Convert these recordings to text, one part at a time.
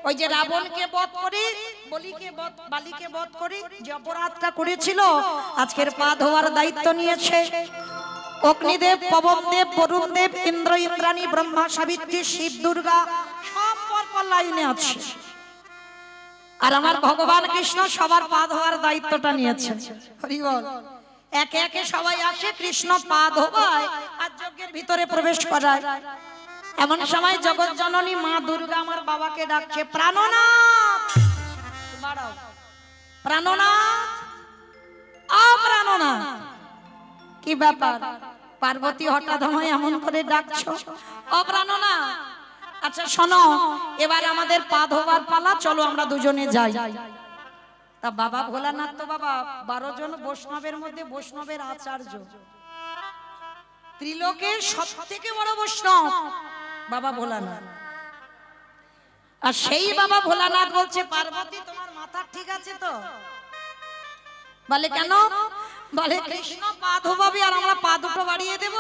ওই যে রাবণকে বধ করে বালিকে বধ করে যে অপরাধটা করেছিল, আজকের পা ধোয়ার দায়িত্ব নিয়েছে অগ্নিদেব, পবনদেব, বরুণদেব, ইন্দ্র, ইন্দ্রাণী, ব্রহ্মা, সাবিত্রী, শিব, দুর্গা, সব পরপর লাইনে আছে। আর আমার ভগবান কৃষ্ণ সবার পা ধোয়ার দায়িত্বটা নিয়েছে। হরি বল। একে একে সবাই আসে, কৃষ্ণ পা ধোয়ায় আর যজ্ঞের ভিতরে প্রবেশ করায়। এমন সময় জগৎ জননী মা দুর্গা আমার বাবাকে ডাকছে, প্রাণনাথ, প্রাণনাথ, প্রাণনাথ। কি ব্যাপার পার্বতী, হঠাৎ আমায় এমন করে ডাকছো? প্রাণনাথ, আচ্ছা শোনো, এবার আমাদের পা ধোবার পালা, চলো আমরা দুজনে যাই। তা বাবা ভোলানাথ তো বাবা 12 জন বৈষ্ণবের মধ্যে বৈষ্ণবের আচার্য, ত্রিলোকের সবথেকে বড় বৈষ্ণব বাবা ভোলানাথ। আর সেই বাবা ভোলানাথ বলছে, পার্বতী তোমার মাথা ঠিক আছে তো? বলে কেন? বলে কৃষ্ণ পা ধোবাবে আর আমরা পা দুটো বাড়িয়ে দেব।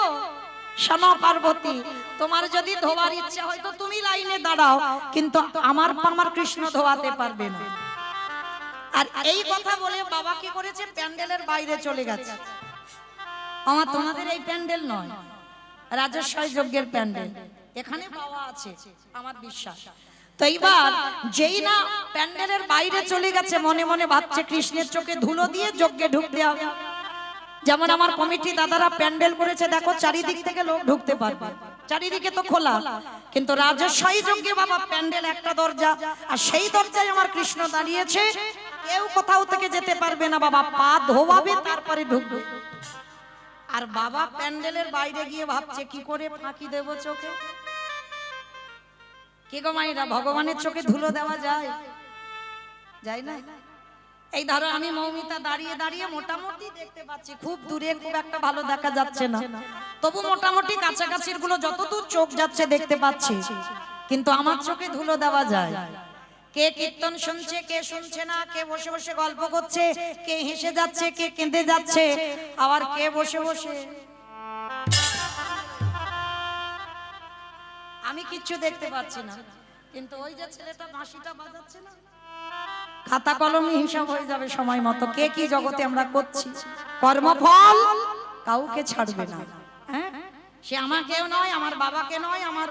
শোনো পার্বতী, তোমার যদি ধোবার ইচ্ছা হয় তো তুমি লাইনে দাঁড়াও, কিন্তু আমার কৃষ্ণ ধোয়াতে পারবে না। আর এই কথা বলে বাবা কি করেছে, প্যান্ডেলের বাইরে চলে গেছে। আমার তোমাদের এই প্যান্ডেল নয়, রাজস্বয় যজ্ঞের প্যান্ডেল, এখানে বাবা আছে আমার বিশ্বাস। তো এইবার যেই না প্যান্ডেলের বাইরে চলে গেছে, মনে মনে ভাবছে কৃষ্ণের চোখে ধুলো দিয়ে যজ্ঞে ঢুকতে হবে। যেমন আমার কমিটি দাদারা প্যান্ডেল করেছে, দেখো চারিদিক থেকে লোক ঢুকতে পারবে, চারিদিকে তো খোলা, কিন্তু রাজস্বয় যজ্ঞে বাবা প্যান্ডেল একটা দরজা, আর সেই দরজায় আমার কৃষ্ণ দাঁড়িয়েছে, কেউ কোথাও থেকে যেতে পারবে না। বাবা পা ধোয়াবে তারপরে ঢুকবে। আর বাবা প্যান্ডেলের বাইরে গিয়ে ভাবছে কি করে ফাঁকি দেব চোখে। কি গো মাইরা, ভগবানের চোখে ধুলো দেওয়া যায়? যায় না। এই ধরো আমি মৌমিতা দাঁড়িয়ে দাঁড়িয়ে মোটামুটি দেখতে পাচ্ছি, খুব দূরে খুব একটা ভালো দেখা যাচ্ছে না, তবু মোটামুটি কাছাকাছির গুলো যতদূর চোখ যাচ্ছে দেখতে পাচ্ছি, কিন্তু আমার চোখে ধুলো দেওয়া যায়। কে কীর্তন শুনছে, কে শুনছে না, কে বসে বসে গল্প করছে, কে হেসে যাচ্ছে, কে কেঁদে যাচ্ছে, আবার কে বসে বসে, আমি কিচ্ছু দেখতে পাচ্ছি না। কিন্তু ওই যে ছেলেটা বাঁশিটা বাজাচ্ছে না, খাতা কলমে হিসাব হয়ে যাবে সময় মতো, কে কি জগতে আমরা করছি। কর্মফল কাউকে ছাড়বে না। হ্যাঁ, সে আমাকেও নয়, আমার বাবাকে নয়, আমার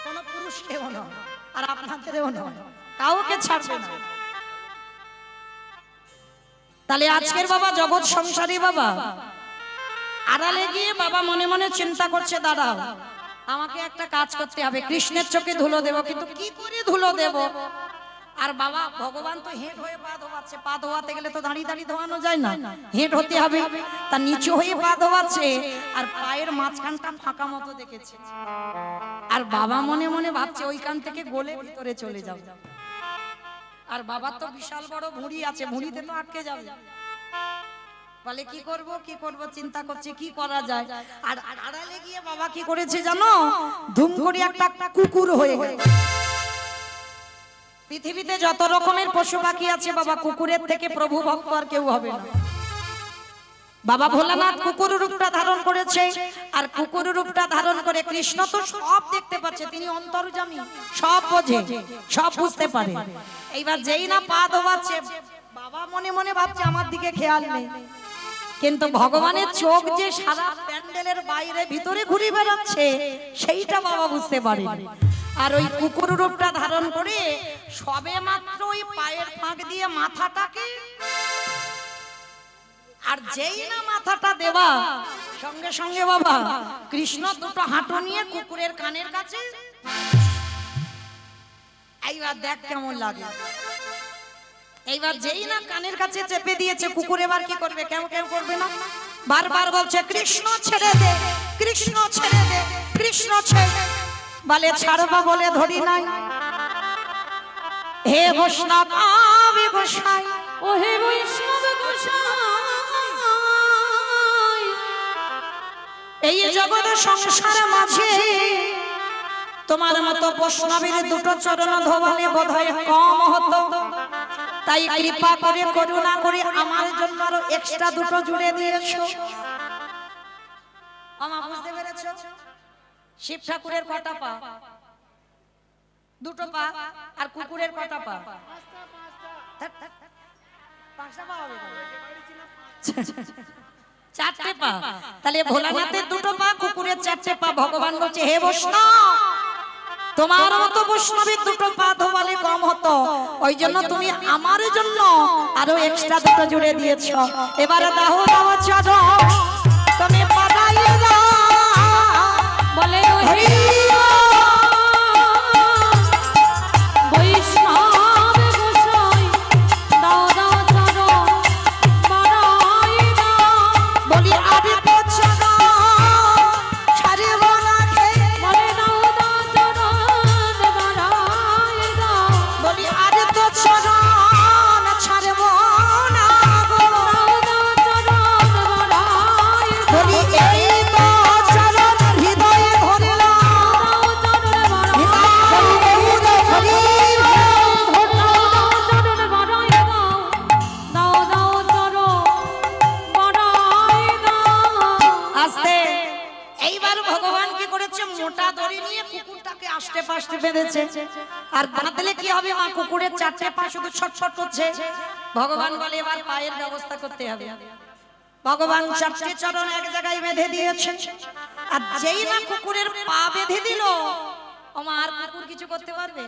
কোন পুরুষকেও নয়, আর আপনাদেরও নয়, কাউকে ছাড়বে না। তাহলে আজকের বাবা জগৎ সংসারী বাবা, আড়ালে গিয়ে বাবা মনে মনে চিন্তা করছে, দাঁড়াও আমাকে একটা কাজ করতে হবে, কৃষ্ণের চোখে ধুলো দেব, কিন্তু কি করে ধুলো দেব? আর বাবা ভগবান তো হেঁট হয়ে পা ধোয়াচ্ছে, পা ধোয়াতে গেলে তো দাঁড়িয়ে দাঁড়িয়ে ধোয়ানো যায় না, হেঁট হতে হবে, তার নিচু হয়ে পা ধোয়াচ্ছে, আর পায়ের মাঝখানটা ফাঁকা মতো দেখেছে। আর বাবা মনে মনে ভাবছে ওইখান থেকে গলে ভিতরে চলে যাবে। আর বাবার তো বিশাল বড় ভুঁড়ি আছে, ভুঁড়িতে তো আটকে যাবে। বলে কি করব কি করব, চিন্তা করছে কি করা যায়। আর আড়ালে গিয়ে বাবা কি করেছে জানো, ধুম করে একটা কুকুর হয়ে গেছে। পৃথিবীতে যত রকমের পশু পাখি আছে বাবা, কুকুরের থেকে প্রভু ভক্ত আর কেউ হবে না। বাবা ভোলানাথ কুকুর রূপটা ধারণ করেছে, আর কুকুর রূপটা ধারণ করে কৃষ্ণ তো সব দেখতে পাচ্ছে, তিনি অন্তর্যামী, সব বোঝে, সব বুঝতে পারে। এইবার যেই না পা ধোয়াচ্ছে, বাবা মনে মনে ভাবছে আমার দিকে খেয়াল নেই, কিন্তু ভগবানের চোখ যে সারা প্যান্ডেলের বাইরে ভিতরে ঘুরে বেড়াচ্ছে সেইটা বাবা বুঝতে পারে। আর ওই কুকুর রূপটা ধারণ করে সবে মাত্র ওই পায়ের ফাঁক দিয়ে মাথাটাকে, আর যেই না মাথাটা দেওয়া সঙ্গে সঙ্গে বাবা কৃষ্ণ দুটো হাঁটু নিয়ে কুকুরের কানের কাছে, এইবার দেখ কেমন লাগে। এইবার যেই না কানের কাছে চেপে দিয়েছে, কুকুর এবার কি করবে? কেউ কেউ করবে না, বারবার বলছে কৃষ্ণ ছেড়ে দে, কৃষ্ণ ছেড়ে দে, কৃষ্ণ ছেড়ে। বলে ছাড়বা বলে ধরি নাই, হে বৈষ্ণব আমি গোসাই, ও হে বৈষ্ণব গোসাই, এই জগৎ সংসার মাঝে তোমার মতো বৈষ্ণবের দুটো চরণ ধোবনে বোধহয় কম হতো, তাই কৃপা করে করুণা করে আমার জন্য আরো এক্সট্রা দুটো জুড়ে দিয়েছো। আমা বুঝতে পেরেছো? শিব ঠাকুরের কটা পা? দুটো পা। আর কুকুরের কটা পা? পাঁচটা পা হবে তো? চারটে পা। তাহলে ভোলানাথের দুটো পা, কুকুরের চারটে পা। ভগবান বলছে হে বৈষ্ণব, তোমার মতো বৈষ্ণবের দুটো পা ধোয়ালে কম হতো, ওই জন্য তুমি আমার জন্য আরো এক্সট্রা দুটো জুড়ে দিয়েছো। এবারে দাও দাও চলো তুমি পাঠাইয়ে দাও বলে হরি বৈষ্ণব গোসাই দাও দাও চলো বাড়াই দাও বলি আরে তো চলো ছাড়িব না খেয়ে বলে দাও দাও চলো বাড়াই দাও বলি আরে তো চলো ছাড়ব না গো দাও দাও চলো বাড়াই দাও বলি এই তো চলো হৃদয়ে ধরলাম আস্তে। এইবার ভগবান কি করেছে, মোটা দড়ি নিয়ে কুকুরটাকে আষ্টে পাষ্টে বেঁধেছে। আর বাঁধলে কি হবে মা, কুকুরের চারটে পা শুধু ছটছট করছে। ভগবান বলে এবার পায়ের ব্যবস্থা করতে হবে। ভগবান চারটে চরণ এক জায়গায় বেঁধে দিয়েছে। আর যেই না কুকুরের পা বেঁধে দিল, আমার কুকুর কিছু করতে পারবে?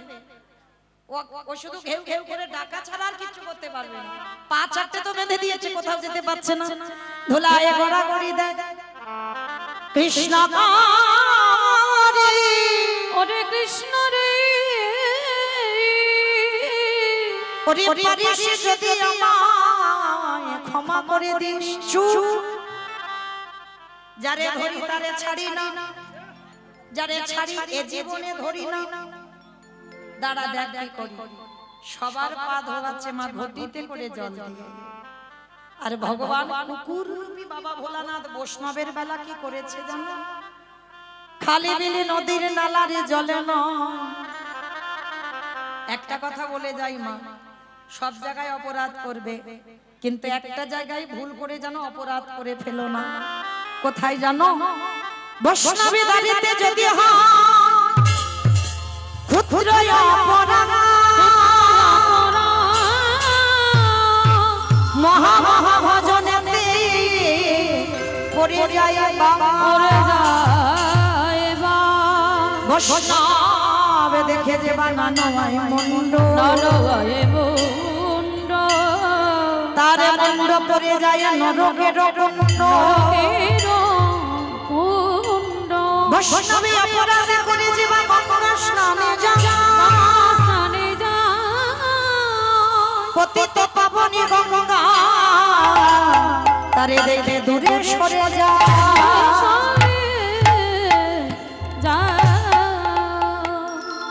ও শুধু ঘেউ ঘেউ করে ডাকা ছাড়া আর কিছু করতে পারবে না। পা চারটে তো বেঁধে দিয়েছে, কোথাও যেতে পারছে না। ধুলায় গড়াগড়ি দেয় কৃষ্ণ কারে। ওরে কৃষ্ণ রে ওরে পারিস যদি আমায় ক্ষমা করে দিস। চুপ। যারে ধরি তারে ছাড়ি না, যারে ছাড়ি এ জীবনে ধরি না। দাঁড়া দেখ কি করি, সবার পা ধোয়াচ্ছে মা ঘটিতে করে জল দিয়ে। আর ভগবান কুকুর রূপী বাবা ভোলানাথ বৈষ্ণবের বেলা কি করেছে জানো? খালি বিলি নদীর নালারে জলে না। একটা কথা বলে যাই মা, সব জায়গায় অপরাধ করবে, কিন্তু একটা জায়গায় ভুল করে যেন অপরাধ করে ফেলো না। কোথায় জানো? বৈষ্ণবী দাঁড়িতে যদি হয় ক্ষুদ্র অপরাধ, মহা মহা ভজনেতে পড়ে যায় বাবা। বৈষ্ণব দেখে যে বানানো হয় মুন্ড, তার মুন্ড পড়ে যায় নরকের কুণ্ড। বৈষ্ণবী অপরাধ করে যে বাবা স্নানে যায়, পতিত পাবনী গঙ্গা তারে দেখে দূরে সরে যায়।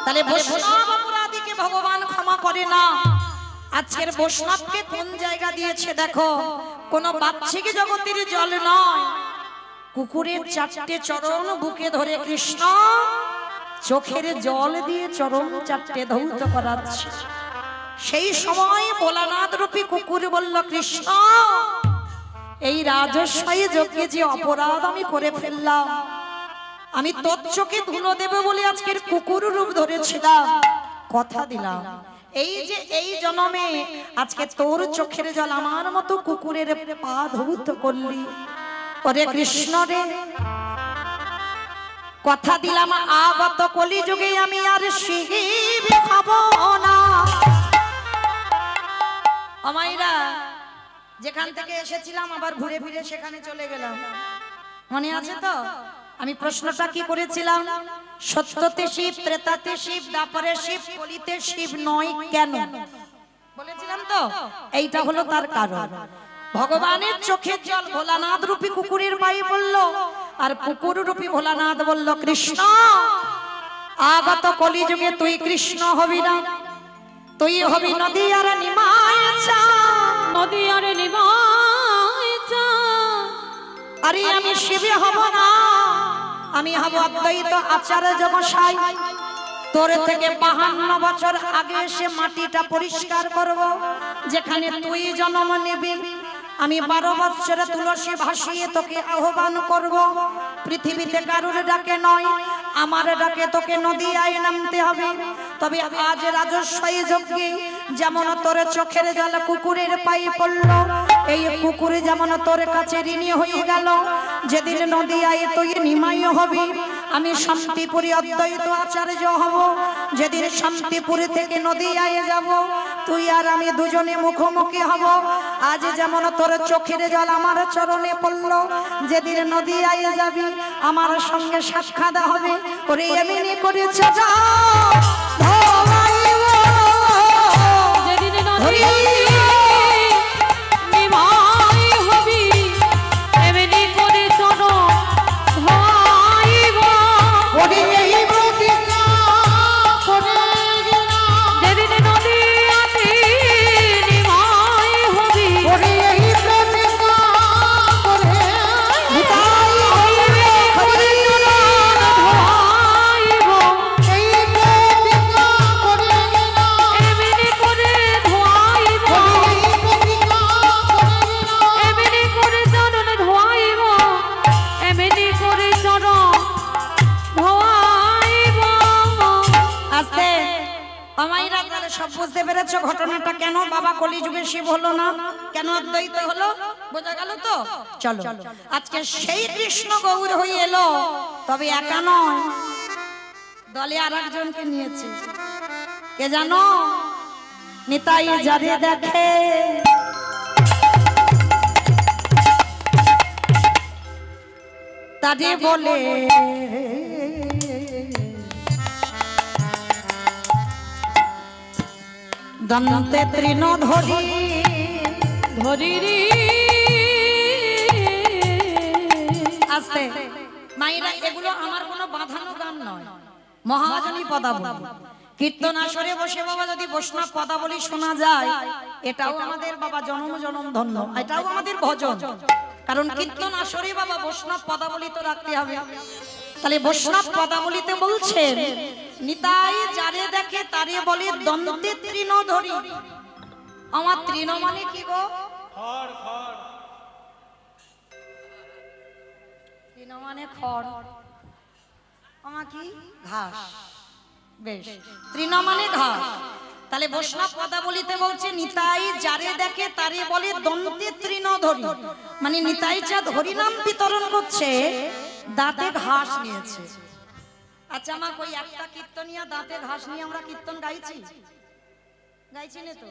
তাহলে বৈষ্ণব অপরাধীকে ভগবান ক্ষমা করে না। আজকের বৈষ্ণবকে কোন জায়গা দিয়েছে দেখো, কোন বাচ্চাকে জগতের জল নয়, কুকুরের চারটে চরণ বুকে ধরে কৃষ্ণ চোখের জল দিয়ে চরণ চারটে ধৌত করাচ্ছে। সেই সময় ভোলানাথ রূপী কুকুর বলল কৃষ্ণ, এই রাজস্বই যজ্ঞে যে অপরাধ আমি করে ফেললাম, আমি তোর চোখে ধুলো দেবে বলে আজকের কুকুর রূপ ধরেছিলাম, কথা দিলাম এই যে এই জন্মে আজকে তোর চোখের জল আমার মতো কুকুরের পা ধৌত করলি। ওরে কৃষ্ণ রে, কথা দিলাম আগত কলি যুগে আমি আর শিব হব না। আমাইরা যেখান থেকে এসেছিলাম আবার ঘুরে ফিরে সেখানে চলে গেলাম, মনে আছে তো? আমি প্রশ্নটা কি করেছিলাম? সত্যতে শিব, ত্রেতাতে শিব, দ্বাপরে শিব, কলিতে শিব নয় কেন বলেছিলাম তো? এইটা হলো তার কারণ। ভগবানের চোখের জল ভোলানাথ রূপী কুকুরের পায়ে বলল, আর কুকুর রূপী ভোলানাথ বলল কৃষ্ণ, আগত কলিযুগে তুই কৃষ্ণ হবি না, তুই হবি নদী আর নিমাইছা, নদী আর নিমাইছা। আরে আমি শিবে হব না, আমি হব অদ্বৈত আচার্য গোসাই। তোর থেকে 52 বছর আগে এসে মাটিটা পরিষ্কার করব, যেখানে তুই জন্ম নেবি। আমি 12 বছরে তুলসী ভাসিয়ে তোকে আহ্বান করব। পৃথিবীতে কারুর ডাকে নয়, আমার ডাকে তোকে নদীয়ায় নামতে হবে। তবে আজ রাজস্বই যজ্ঞে যেমন তোর চোখের জল কুকুরের পায়ে পড়ল, এই কুকুরে যেমন তোর কাছে ঋণী হয়ে গেল। যেদিন নদিয়ায় তুই নিমাই হবি, আমি শান্তিপুরী অদ্বৈত আচার্য হব। যেদিন শান্তিপুরী থেকে নদিয়ায় যাব, তুই আর আমি দুজনে মুখোমুখি হব। আজ যেমন তোর চোখের জল আমার চরণে পড়ল, যেদিন নদিয়ায় যাবি আমার সঙ্গে সাক্ষাৎ হবে। ওরে এমনি করেছ যা ধোয়াইব, যেদিন নদিয়ায় নিমাই হবি, এমনি করে চরণ ধোয়াইব। ওরে এই প্রতিজ্ঞা করে গেলাম, যেদিন নদিয়াতে নিমাই হবি, ওরে এই প্রতিজ্ঞা করে নিতাই হইবে হরি চরণ ধোয়াইব। এই প্রতিজ্ঞা করে গেলাম, এমনি করে ধোয়াইব, এই প্রতিজ্ঞা করে গেলাম। এমনি করে চরণ ধোয়াইব, এমনি করে চরণ ধোয়াইব। আস্তে আমাইরা তাহলে সব বুঝতে পেরেছো ঘটনাটা কেন বাবা কলিযুগে শিব হলো না, কেন অদ্বৈত হলো, বোঝা গেল তো? চলো আজকে সেই কৃষ্ণ গৌর হয়ে এলো, তবে একা নয়, দলে আর একজনকে নিয়েছে। কে জানো? নিতাই যারে দেখে তারে বলে দন্তে তৃণ ধরি, ধরিরি আস্তে মাইরা, এগুলো আমার কোনো বাঁধানো গান নয়, মহাজনী পদাবলী। কীর্তন আসরে বসে বাবা যদি বৈষ্ণব পদাবলী শোনা যায়, এটাও আমাদের বাবা জনম জনম ধন্য, এটাও আমাদের ভজন। কারণ কীর্তন আসরে বাবা বৈষ্ণব পদাবলী তো রাখতে হবে। তাহলে বৈষ্ণব পদাবলীতে বলছেন নিতাই যারে দেখে তারে বলে দন্তে তৃণ ধরি। আমার তৃণ মানে কি গো? তৃণ মানে খড়, আমার কি ঘাস। বেশ, তৃণ মানে ঘাস। তাহলে বৈষ্ণব পদাবলীতে বলছে নিতাই যারে দেখে তারে বলে দন্তে তৃণ ধরি, মানে নিতাই চাঁদ হরিনাম বিতরণ করছে, দাঁতে ঘাস নিয়েছে। আচ্ছা আমার কই একটা কীর্তনিয়া দাঁতে ঘাস নিয়ে আমরা কীর্তন গাইছি? গাইছি না তো।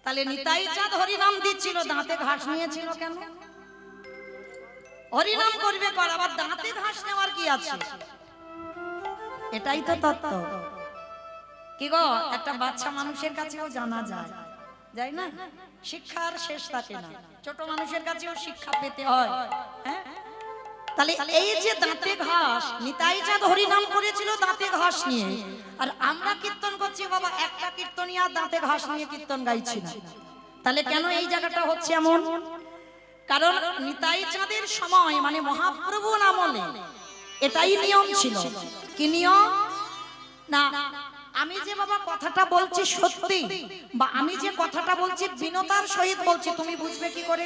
তাহলে নিতাই চাঁদ হরিনাম দিচ্ছিল, দাঁতে ঘাস নিয়েছিল কেন? হরিনাম করবে কর, আবার দাঁতে ঘাস নেওয়ার কি আছে? এটাই তো তত্ত্ব। কি গো, একটা বাচ্চা মানুষের কাছেও জানা যায়, যায় না? শিক্ষার শেষ থাকে না, ছোট মানুষের কাছেও শিক্ষা পেতে হয়। হ্যাঁ, তাহলে এই যে দাঁতে ঘাস, নিতাই চাঁদ হরিনাম করেছিল দাঁতে ঘাস নিয়ে, আর আমরা কীর্তন করছি বাবা একটা কীর্তনিয়া দাঁতে ঘাস নিয়ে কীর্তন গাইছি না। তাহলে কেন এই জায়গাটা হচ্ছে এমন? কারণ নিতাই চাঁদের সময় মানে মহাপ্রভুর আমলে এটাই নিয়ম ছিল। কি নিয়ম? না আমি যে বাবা কথাটা বলছি সত্যি, বা আমি যে কথাটা বলছি বিনতার সহিত বলছি, তুমি বুঝবে কি করে?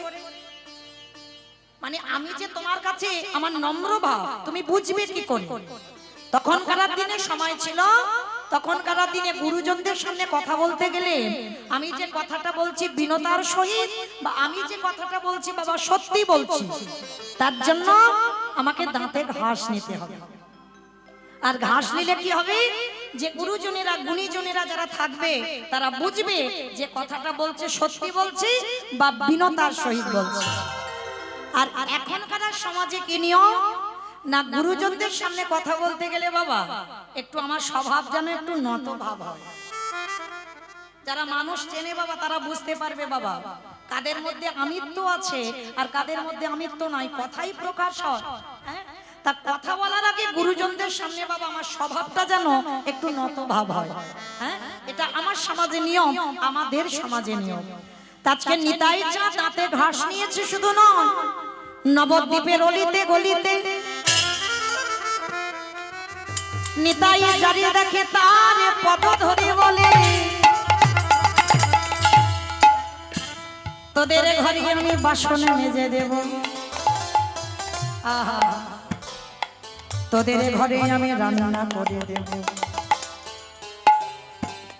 মানে আমি যে তোমার কাছে আমার নম্র ভাব, তুমি বুঝবে কি করে? তখনকার দিনে সময় ছিল, তখনকার দিনে গুরুজনদের সামনে কথা বলতে গেলে আমি যে কথাটা বলছি বিনতার সহিত, বা আমি যে কথাটা বলছি বাবা সত্যি বলছি, তার জন্য আমাকে দাঁতে ঘাস নিতে হবে। আর ঘাস নিলে কি হবে? যে গুরুজনেরা গুণীজনেরা যারা থাকবে তারা বুঝবে যে কথাটা বলছে সত্যি বলছে বা বিনতার সহিত বলছে। আর এখনকার সমাজে কি নিয়ম? না গুরুজনদের সামনে কথা বলতে গেলে বাবা একটু আমার স্বভাব যেন একটু নত ভাব হয়। যারা মানুষ চেনে বাবা তারা বুঝতে পারবে বাবা কাদের মধ্যে আমিত্ব আছে আর কাদের মধ্যে আমিত্ব নাই, কথাই প্রকাশ হয়। হ্যাঁ, তা কথা বলার আগে গুরুজনদের সামনে বাবা আমার স্বভাবটা যেন একটু নত ভাব হয়। হ্যাঁ, এটা আমার সমাজে নিয়ম, আমাদের সমাজে নিয়ম। আজকে নিতাই চাঁদ দাঁতে ঘাস নিয়েছে শুধু নয়, নবদ্বীপের অলিতে গলিতে নিতাই যারে দেখে তার পদ ধরে বলে তোদের ঘরে আমি বাসন মেজে দেব, আহা তোদের ঘরে আমি রান্না করে দেব,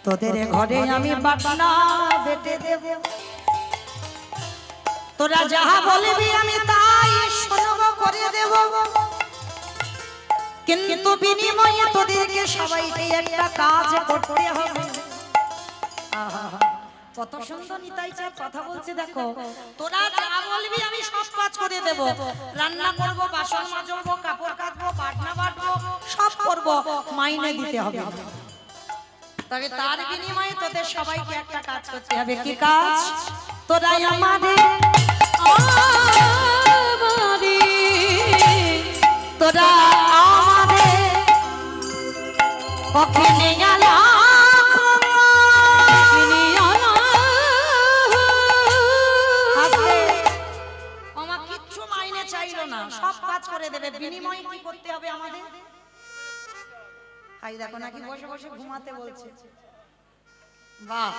তোদের ঘরে আমি বাটনা বেটে দেব, তোরা যাহা বলবি আমি তাই শুনব করে দেব, কিন্তু বিনিময়ে তোদেরকে সবাইকে একটা কাজ করতে হবে। আহা, কত সুন্দর নিতাই চাঁদ কথা বলছে দেখো। তোরা যা বলবি আমি সব কাজ করে দেব, রান্না করব, বাসন মাজবো, কাপড় কাচবো, বাটনা বাটবো, সব করব, মাইনে দিতে হবে। তবে তার বিনিময়ে তোদের সবাইকে একটা কাজ করতে হবে। কি কাজ? তোরা আমাদের তোরা আমাদের কখনে গেলা আমার কিচ্ছু মাইনে চাইলো না, সব কাজ করে দেবে। বিনিময়ে কি করতে হবে আমাদের? হাই দেখো নাকি বসে বসে ঘুমাতে বলছে। বাহ,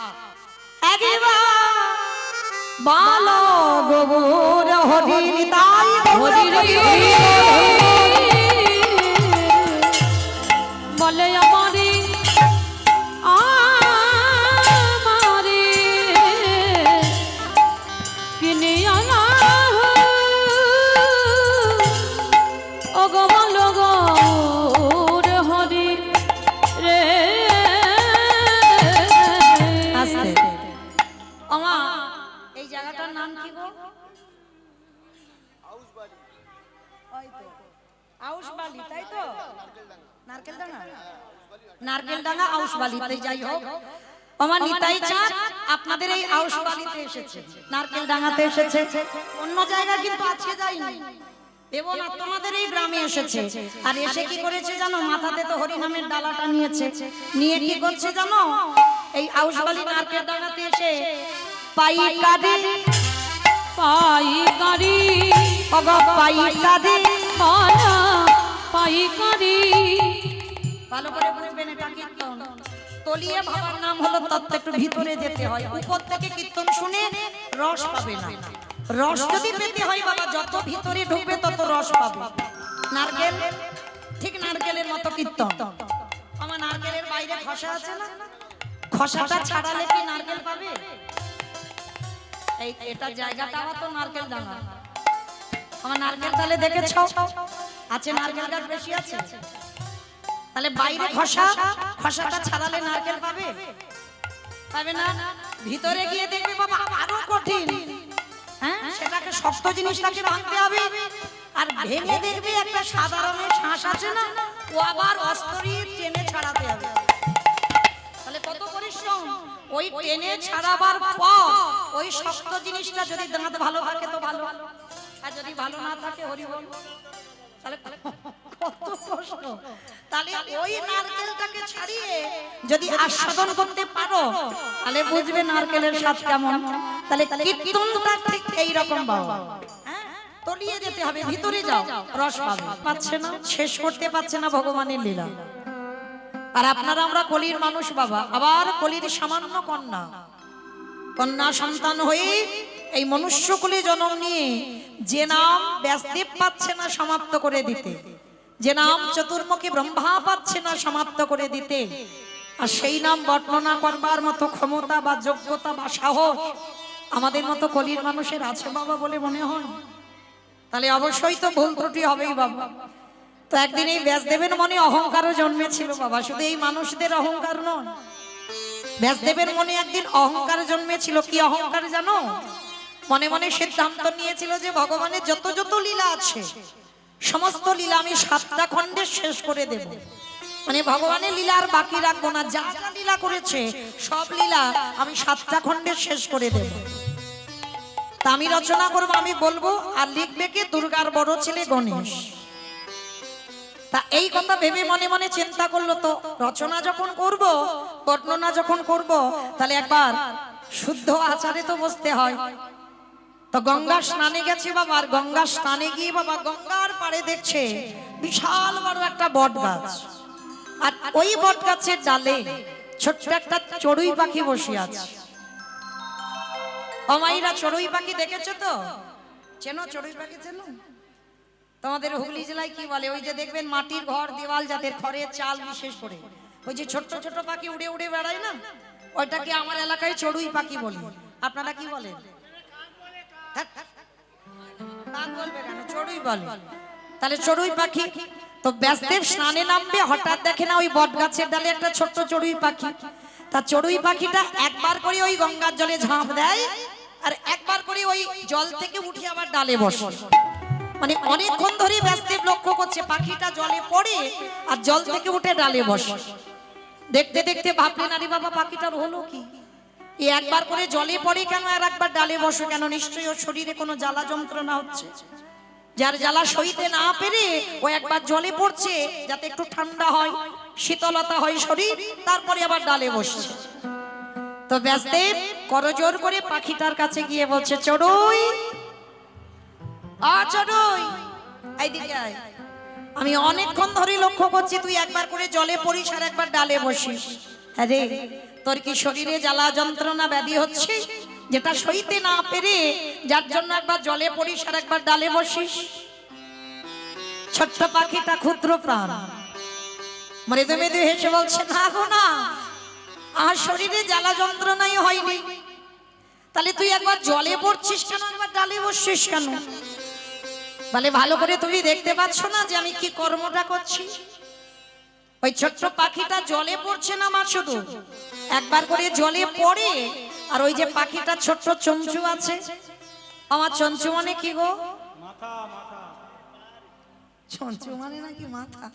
বালো গোবর হরি নিতাই হরি বলে আমারে আমারে কিনে আনা ও গো বলো গো হরি রে। আস্তে আমা, এই জায়গাটার নাম কি গো? আউশবালি, তাই তো? নারকেলডাঙ্গা, নারকেলডাঙ্গা আউশবালিতে। যাই হোক, আমার নিতাই চাঁদ আপনাদের এই আউশবালিতে এসেছে, নারকেলডাঙ্গাতে এসেছে, অন্য জায়গা কিন্তু আজকে যায়নি। দেবনাথ তোমাদের এই গ্রামে এসেছে, আর এসে কি করেছে জানো? মাথাতে তো হরিনামের ডালাটা নিয়েছে, নিয়ে কি করছে জানো? এই আউশবালি নারকেলডাঙ্গাতে এসে পাইকারি পাইকারি পাইকারি পাইকারি ভালো করে বুঝবেন, এটা কীর্তন। তলিয়ে ভাবার নাম হলো তত্ত্ব, একটু ভিতরে যেতে হয়। উপর থেকে কীর্তন শুনে রস পাবে না। রস যদি পেতে হয় বাবা, যত ভিতরে ঢুকবে তত রস পাবে। নারকেল, ঠিক নারকেলের মতো কীর্তন। আমার নারকেলের বাইরে খসা আছে না, খসাটা ছাড়ালে কি নারকেল পাবে? এই এটা জায়গাটাও তো নারকেল ডাঙ্গা। আমার নারকেল তাহলে দেখেছো আছে, নারকেল গাছ বেশি আছে, তাহলে বাইরে খসা, খসাটা ছাড়ালে নারকেল পাবে? পাবে না। ভিতরে গিয়ে দেখবে বাবা আরো কঠিন, হ্যাঁ, সেটাকে শক্ত জিনিসটাকে ভাঙতে হবে, আর ভেঙে দেখবে একটা সাদা রঙের শ্বাস আছে না, ও আবার অস্তরি টেনে ছাড়াতে হবে। তাহলে কত পরিশ্রম! ওই টেনে ছাড়াবার পর ওই শক্ত জিনিসটা যদি দাঁত ভালো থাকে তো ভালো, আর যদি ভালো না থাকে হরি বল, তাহলে কত কষ্ট। তাহলে ওই নারকেলটাকে ছাড়িয়ে যদি আস্বাদন করতে পারো তাহলে বুঝবে নারকেলের স্বাদ কেমন। তাহলে কীর্তনটা ঠিক এই রকম বাবা, হ্যাঁ, তলিয়ে যেতে হবে, ভিতরে যাও, রস পাবে। পাচ্ছে না, শেষ করতে পারছে না ভগবানের লীলা। আর আপনারা আমরা কলির মানুষ বাবা, আবার কলির সামান্য কন্যা, কন্যা সন্তান হয়ে এই মনুষ্য কুলে জন্ম নিয়ে যে নাম ব্যাসদেব পাচ্ছে না সমাপ্ত করে দিতে, যে নাম চতুর্মুখী ব্রহ্মা পাচ্ছে না সমাপ্ত করে দিতে, আর সেই নাম বর্ণনা করবার মতো ক্ষমতা বা যোগ্যতা বা সাহস আমাদের মতো কলির মানুষের আছে বাবা বলে মনে হয়? তাহলে অবশ্যই তো ভুল ত্রুটি হবেই বাবা। তো একদিন এই ব্যাসদেবের মনে অহংকারও জন্মেছিল বাবা, শুধু এই মানুষদের অহংকার নয়, ব্যাসদেবের মনে একদিন অহংকার জন্মেছিল। কি অহংকার জানো? মনে মনে সিদ্ধান্ত নিয়েছিল যে ভগবানের যত যত লীলা আছে সমস্ত লীলা আমি 7টা খণ্ডে শেষ করে দেব, মানে ভগবানের লীলা আর বাকি রাখবো না, যা যা লীলা করেছে সব লীলা আমি 7টা খণ্ডে শেষ করে দেব। তা আমি রচনা করবো, আমি বলবো, আর লিখবে কে? দুর্গার বড় ছেলে গণেশ। তা এই কথা ভেবে মনে মনে চিন্তা করলো, তো রচনা যখন করব, বর্ণনা যখন করব, তাহলে একবার শুদ্ধ আচারে তো বসতে হয়। তো গঙ্গা স্নানে গেছে বাবা, আর গঙ্গা স্নানে গিয়ে বাবা গঙ্গার পাড়ে দেখছে বিশাল বড় একটা বট গাছ, আর ওই বট গাছের ডালে ছোট্ট একটা চড়ুই পাখি বসে আছে। অমাইরা চড়ুই পাখি দেখেছো তো? চেনো চড়ুই পাখি? চেনো? তোমাদের হুগলি জেলায় কি বলে? ওই যে দেখবেন মাটির ঘর, দেওয়াল যাদের, খড়ের চাল বিশেষ করে, ওই যে ছোট ছোট পাখি উড়ে উড়ে বেড়ায় না, ওইটাকে আমার এলাকায় চড়ুই পাখি বলে। আপনারা কি বলেন? কাক বলবে কেন, চড়ুই বলে। তাহলে চড়ুই পাখি। তো ব্যাসদেব স্নানে নামবে, হঠাৎ দেখে না ওই বট গাছের ডালে একটা ছোট্ট চড়ুই পাখি। তা চড়ুই পাখিটা একবার করে ওই গঙ্গার জলে ঝাঁপ দেয়, আর একবার করে ওই জল থেকে উঠে আবার ডালে বসে। মানে অনেকক্ষণ ধরে ব্যাসদেব লক্ষ্য করছে পাখিটা জলে পড়ে আর জল থেকে উঠে ডালে বসে। দেখতে দেখতে ভাবলেন, আরে বাবা পাখিটার হলো কি, এ একবার করে জলে পড়ে কেন আর একবার ডালে বসে কেন? নিশ্চয়ই ওর শরীরে কোনো জ্বালা যন্ত্রণা হচ্ছে, যার জ্বালা সইতে না পেরে ও একবার জলে পড়ছে যাতে একটু ঠান্ডা হয়, শীতলতা হয় শরীর, তারপরে আবার ডালে বসছে। তো ব্যাসদেব করজোর করে পাখিটার কাছে গিয়ে বলছে, চড়ুই, চড়ুই এইদিকে আয়। আমি অনেকক্ষণ ধরে লক্ষ্য করছি তুই একবার করে জলে পড়িস আর একবার ডালে বসিস। হ্যাঁ রে, তোর কি শরীরে জ্বালা যন্ত্রণা ব্যাধি হচ্ছে যেটা সইতে না পেরে যার জন্য একবার জলে পড়িস আর একবার ডালে বসিস? ছোট্ট পাখিটা ক্ষুদ্র প্রাণ মৃদু মৃদু হেসে বলছে, না গো না, আমার শরীরে জ্বালা যন্ত্রণাই হয়নি। তাহলে তুই একবার জলে পড়ছিস কেন, একবার ডালে বসছিস কেন? বলে, ভালো করে তুমি দেখতে পাচ্ছ না যে আমি কি কর্মটা করছি? ওই ছোট্ট পাখিটা জলে পড়ছে না মা, শুধু একবার করে জলে পড়ে। আর ওই যে পাখিটা ছোট্ট চঞ্চু আছে, আমার চঞ্চু মানে কি গো? মাথা। চঞ্চু মানে নাকি মাথা?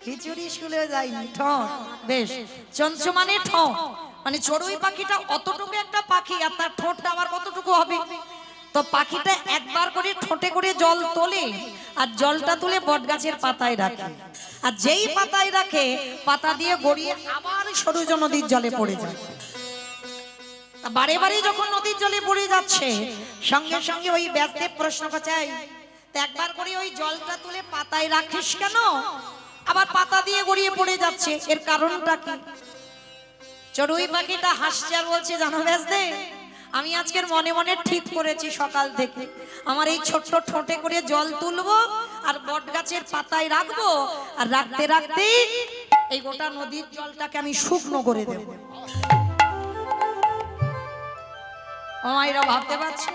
খিচুড়ি স্কুলে যাইনি, ঠোঁট। বেশ, চঞ্চু মানে ঠোঁট। মানে চড়ুই পাখিটা অতটুকু একটা পাখি, আর তার ঠোঁটটা আবার কতটুকু হবে? তো পাখিটা একবার করে ঠোঁটে করে জল তোলে, আর জলটা তুলে বট গাছের পাতায় রাখে, আর যেই পাতায় রাখে পাতা দিয়ে গড়িয়ে আবার সরুজ নদীর জলে পড়ে যায়। বারে বারে যখন নদীর জলে পড়ে যাচ্ছে, সঙ্গে সঙ্গে ওই ব্যাসদেব প্রশ্ন করছে, একবার করে ওই জলটা তুলে পাতায় রাখিস কেন, আবার পাতা দিয়ে গড়িয়ে পড়ে যাচ্ছে, এর কারণটা কি? চড়ুই পাখিটা হাসছে আর বলছে, জানো ব্যাসদেব, আমি আজকের মনে মনে ঠিক করেছি সকাল থেকে আমার এই ছোট্ট ঠোঁটে করে জল তুলবো আর বট গাছের পাতায় রাখবো, আর রাখতে রাখতে এই গোটা নদীর জলটাকে আমি শুকনো করে দেব। মায়েরা ভাবতে পারছে,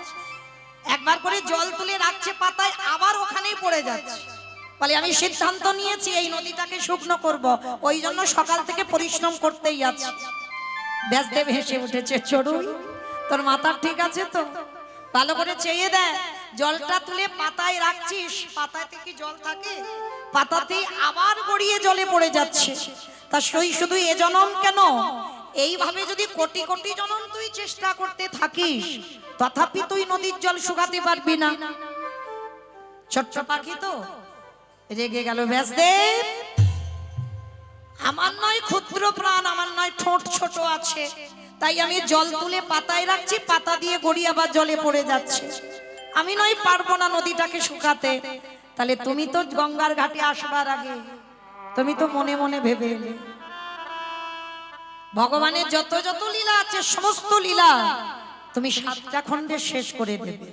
একবার করে জল তুলে রাখছে পাতায়, আবার ওখানেই পড়ে যাচ্ছে। বলে, আমি সিদ্ধান্ত নিয়েছি এই নদীটাকে শুকনো করব, ওই জন্য সকাল থেকে পরিশ্রম করতেই আছি। ব্যাসদেব হেসে উঠেছে, চড়ুই, তোর মাথা ঠিক আছে তো? ভালো করে চেয়ে দেয়, জলটা তুলে পাতায় রাখছিস, পাতাতে কি জল থাকে? পাতাতে আবার গড়িয়ে জলে পড়ে যাচ্ছে। তা শুধু এ জনম কেন, এইভাবে যদি কোটি কোটি জনম তুই চেষ্টা করতে থাকিস, তথাপি তুই নদীর জল শুকাতে পারবি না। ছোট্ট পাখি তো রেগে গেল, ব্যাসদেব, আমার নয় ক্ষুদ্র প্রাণ, আমার নয় ঠোঁট ছোট আছে, তাই আমি জল তুলে পাতায় রাখছি, পাতা দিয়ে গড়িয়ে আবার জলে পড়ে যাচ্ছে, আমি নয় পারবো না নদীটাকে শুকাতে। তাহলে তুমি তো গঙ্গার ঘাটে আসবার আগে তুমি তো মনে মনে ভেবে এলে ভগবানের যত যত লীলা আছে সমস্ত লীলা তুমি 7টা খণ্ডে শেষ করে দেবে।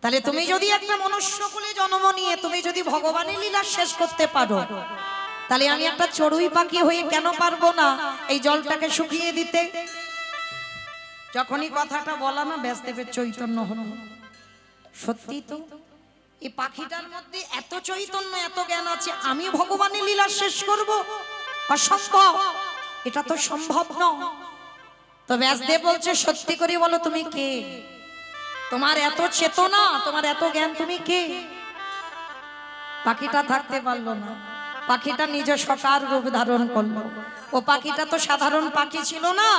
তাহলে তুমি যদি একটা মনুষ্য কুলে জন্ম নিয়ে তুমি যদি ভগবানের লীলা শেষ করতে পারো, তাহলে আমি একটা চড়ুই পাখি হয়ে কেন পারবো না এই জলটাকে শুকিয়ে দিতে? যখনই কথাটা বলা না, ব্যাসদেবের চৈতন্য হলো। সত্যি তো, এই পাখিটার মধ্যে এত চৈতন্য, এত জ্ঞান আছে, আমি ভগবানের লীলা শেষ করব? অসম্ভব, এটা তো সম্ভব নয়। তো ব্যাসদেব বলছে, সত্যি করে বলো তুমি কে? তোমার এত চেতনা, তোমার এত জ্ঞান, তুমি কে? পাখিটা থাকতে পারলো না, পাখিটা নিজ সকার রূপ ধারণ করলো। ও পাখিটা তো সাধারণ পাখি ছিল না,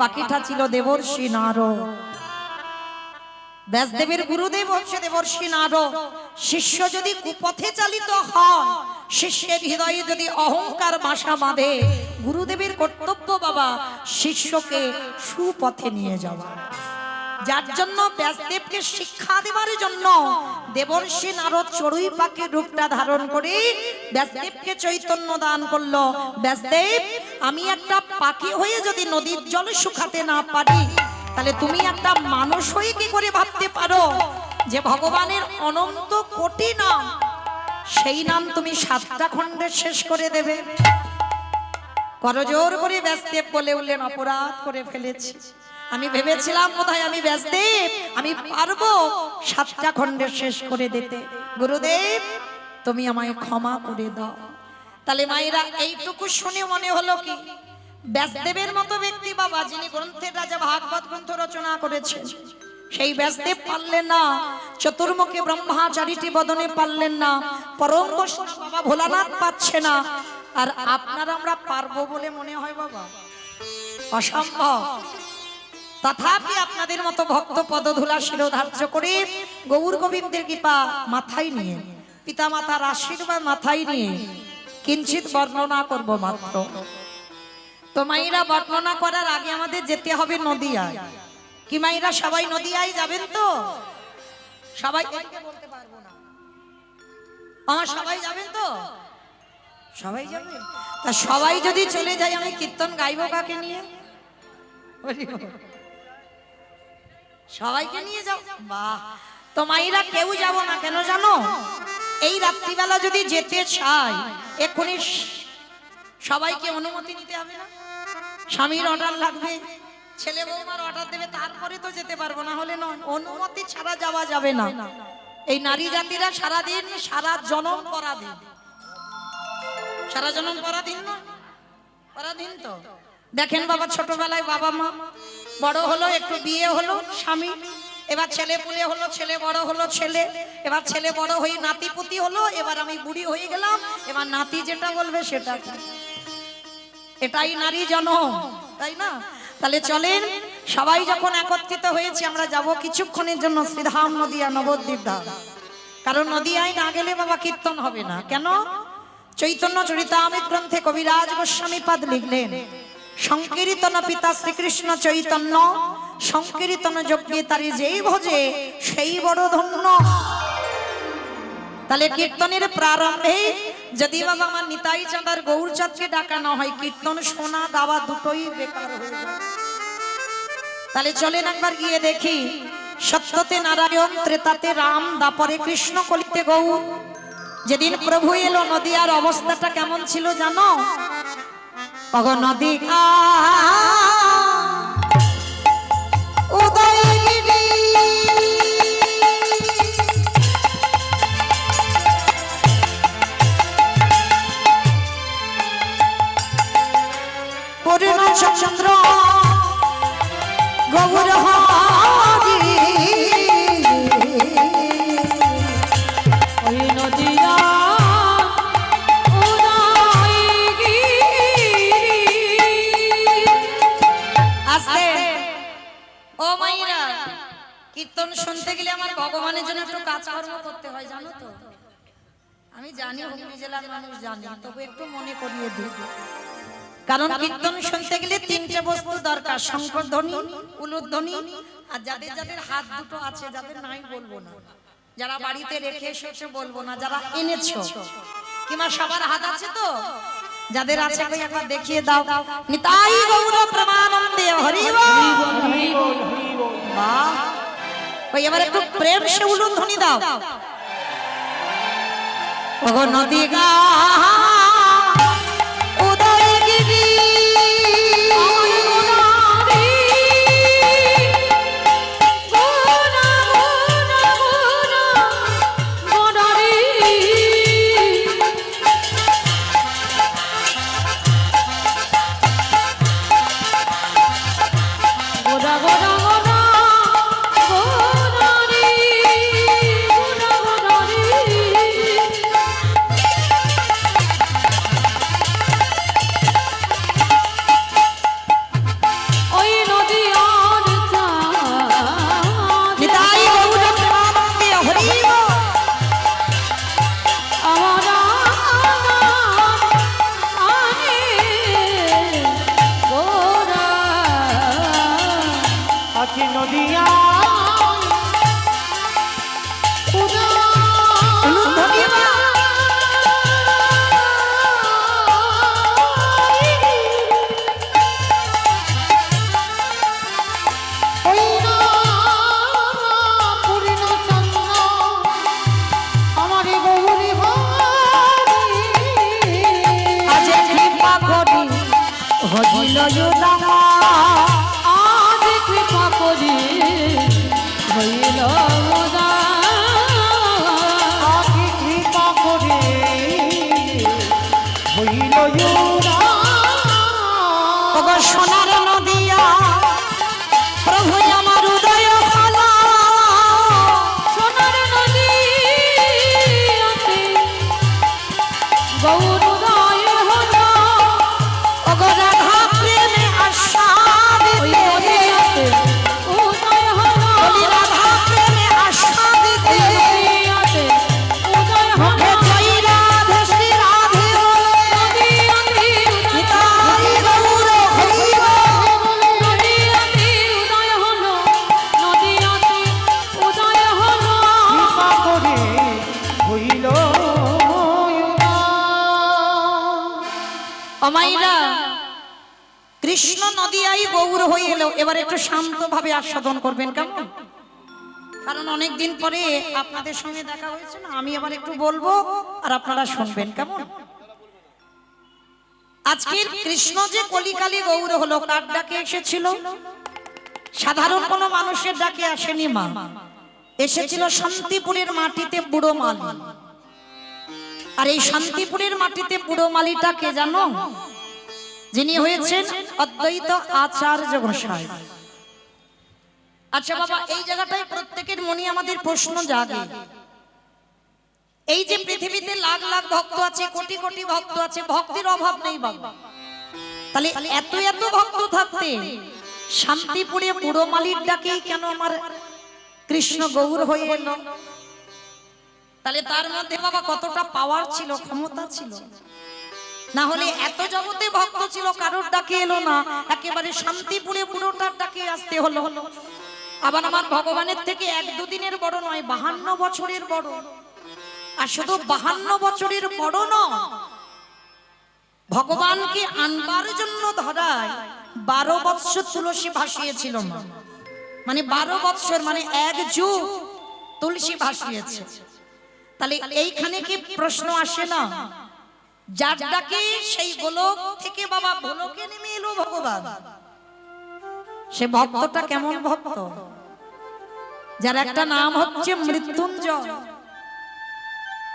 পাখিটা ছিল দেবর্ষি নারদ। ব্যাসদেবের গুরুদেব হচ্ছে দেবর্ষি নারদ। শিষ্য যদি কুপথে চালিত হয়, শিষ্যের হৃদয়ে যদি অহংকার বাসা বাঁধে, গুরুদেবের কর্তব্য বাবা শিষ্যকে সুপথে নিয়ে যাওয়া। যার জন্য ব্যাসদেবকে শিক্ষা দেওয়ার জন্য দেবর্ষি নারদ চড়ুই পাখির রূপটা ধারণ করে ব্যাসদেবকে চৈতন্য দান করলো। ব্যাসদেব, আমি একটা পাখি হয়ে যদি নদীর জল শুকাতে না পারি, তাহলে তুমি একটা মানুষ হয়ে কি করে ভাবতে পারো যে ভগবানের অনন্ত কোটি নাম সেই নাম তুমি 7টা খণ্ডে শেষ করে দেবে। করজোর করে ব্যাসদেব বলে উঠলেন, অপরাধ করে ফেলেছি। আমি ভেবেছিলাম বোধহয় আমি ব্যাসদেব, আমি পারবো 7টা খণ্ডে শেষ করে দিতে। গুরুদেব তুমি আমায় ক্ষমা করে দাও। তাহলে মায়েরা এইটুকু শুনে মনে হলো কি, ব্যাসদেবের মতো ব্যক্তি বাবা, যিনি গ্রন্থের রাজা ভাগবত গ্রন্থ রচনা করেছেন, সেই ব্যাসদেব পারলেন না, চতুর্মুখী ব্রহ্মাচারীটি বদনে পারলেন না, পরম বৈষ্ণব বাবা ভোলানাথ পাচ্ছে না, আর আপনারা আমরা পারবো বলে মনে হয় বাবা? অসম্ভব। তথাপি আপনাদের মতো ভক্ত পদধূলা শিরোধার্য করে গৌর গোবিন্দের কৃপা মাথায় নিয়ে, পিতা মাতার আশীর্বাদ মাথায় নিয়ে কিঞ্চিত বর্ণনা করব মাত্র। তো মাইরা বর্ণনা করার আগে আমাদের যেতে হবে নদিয়ায়। কি মাইরা সবাই নদিয়ায় যাবেন তো? সবাই বলতে পারবো না, আমার সবাই যাবেন তো? সবাই যাবে? তা সবাই যদি চলে যায় আমি কীর্তন গাইবো কাকে নিয়ে? সবাইকে নিয়ে যাও। বাহ। তো মাইরা কেউ যাব না কেন জানো? এই রাত্রিবেলা যদি যেতে চাই এক্ষুনি সবাইকে অনুমতি নিতে হবে না? স্বামীর অর্ডার লাগবে, ছেলে বৌমার অর্ডার দেবে, তারপরে তো যেতে পারবো, না হলে নয়। অনুমতি ছাড়া যাওয়া যাবে না। এই নারী জাতিরা সারাদিন সারা জনম পরাধীন, সারা জনম পরাধীন না? পরাধীন তো। দেখেন বাবা, ছোটবেলায় বাবা মা বড় হলো, একটু বিয়ে হলো, স্বামী, এবার ছেলে পুলে হলো, ছেলে বড় হলো, ছেলে, এবার ছেলে বড় হয়ে নাতিপুতি হলো, এবার আমি বুড়ি হয়ে গেলাম, এবার নাতি যেটা বলবে সেটা। এটাই নারী জনম, তাই না? তাহলে চলেন সবাই যখন একত্রিত হয়েছে আমরা যাব কিছুক্ষণের জন্য শ্রীধাম নদিয়া নবদ্বীপ ধাম। কারণ নদিয়ায় না গেলে বাবা কীর্তন হবে না। কেন? চৈতন্য চরিতামৃত গ্রন্থে কবিরাজ গোস্বামী পাদ লিখলেন, সংকীর্তন পিতা শ্রীকৃষ্ণ চৈতন্য, সংকীর্তন যজ্ঞে তারি যেই ভোজে সেই বড় ধন্য। তাহলে কীর্তনের প্রারম্ভে যদি বাবা আমার নিতাই চাঁদার গৌরচাঁদকে ডাকা না হয়, কীর্তন শোনা গাওয়া দুটোই বেকার হয়ে যায়। তাহলে চলেন একবার গিয়ে দেখি, সত্যতে নারায়ণ, ত্রেতাতে রাম, দাপরে কৃষ্ণ, কলিতে গৌর। যেদিন প্রভু এলো নদিয়ার অবস্থাটা কেমন ছিল জানো? নদী উদয়গিরি পূর্ণ চন্দ্র গৌর হরি, ওই নদিয়া কীর্তন শুনতে গেলে আমার ভগবানের জন্য একটু কাজকর্ম করতে হয় জানো তো? আমি জানি হুগলি জেলার মানুষ জানে, তবু একটু মনে করিয়ে দিই। কারণ কীর্তন শুনতে গেলে 3টে বস্তু দরকার, শঙ্করধ্বনি, উলুধ্বনি, আর যাদের যাদের হাত দুটো আছে, যাদের নাই বলবো না, যারা বাড়িতে রেখে এসেছো বলবো না, যারা এনেছো, কিংবা সবার হাত আছে তো? যাদের আছে কই একবার দেখিয়ে দাও। নিতাই গৌর প্রেমানন্দে হরি বল। বাহ, ওই এবার একটু প্রেম সে উলুধ্বনি দাও। ওগো নদী গা উদয়গিরি আজ কৃপা করি হইল উদার কৃপা করে হইল ওগো সোনার নদিয়া প্রভু আমার উদয় হলো সোনার নদীতে গৌর উদয় হলো ওগো রাধা প্রেমে ওই আস্বাদিতে নদীতে উদয় হলো বলি রাধা প্রেমে আস্বাদিতে ওই নদীতে উদয় মুখে হলো জয় রাধে শ্রী রাধে বলে নদীতে নিতাই গৌর হরিব নদীতে উদয় হলো নদীতে উদয় হলো কৃপা করে হইল অমাইরা কৃষ্ণ নদিয়াই গৌর হয়ে এলো। এবার একটু শান্তভাবে আস্বাদন করবেন কেমন? কারণ অনেক দিন পরে আপনাদের সঙ্গে দেখা হয়েছে না, আমি এবার একটু বলবো আর আপনারা শুনবেন কেমন? আজকের কৃষ্ণ যে কলিকালী গৌর হলো, কার ডাকে এসেছিল? সাধারণ কোনো মানুষের ডাকে আসেনি মা, এসেছিল শান্তিপুরের মাটিতে বুড়ো মালি। আর এই শান্তিপুরের মাটিতে বুড়ো মালিটা কে জানো? যিনি হয়েছেন অদ্বৈত আচার্য গোসাই। আচ্ছা বাবা, এই জায়গাটায় প্রত্যেকের মনে আমাদের প্রশ্ন জাগে, এই যে পৃথিবীতে লাখ লাখ ভক্ত আছে, কোটি কোটি ভক্ত আছে, ভক্তির অভাব নেই বাবা, তাহলে এত এত ভক্ত থাকতে শান্তিপুরে বুড়ো মালির ডাকেই কেন আমার কৃষ্ণ গৌর হয়ে এলো? তাহলে তার মধ্যে বাবা কতটা পাওয়ার ছিল, ক্ষমতা ছিল? না হলে এত জগতে ভক্ত ছিল, কারোর ডাকে এলো না, একেবারে শান্তিপুরে পুরোটার ডাকে আসতে হলো। আবার আমার ভগবানের থেকে এক দুদিনের বড় নয়, 52 বছরের বড়। আর শুধু 52 বছরের বড় নয়, ভগবানকে আনবার জন্য ধরায় 12 বৎসর তুলসী ভাসিয়েছিল মা। মানে 12 বৎসর মানে এক যুগ তুলসী ভাসিয়েছে। তাহলে এইখানে কি প্রশ্ন আসে না, যার ডাকে সেই গোলক থেকে বাবা ভোলকে নেমে এলো ভগবান, সে ভক্তটা কেমন ভক্ত? যার একটা নাম হচ্ছে মৃত্যুঞ্জয়।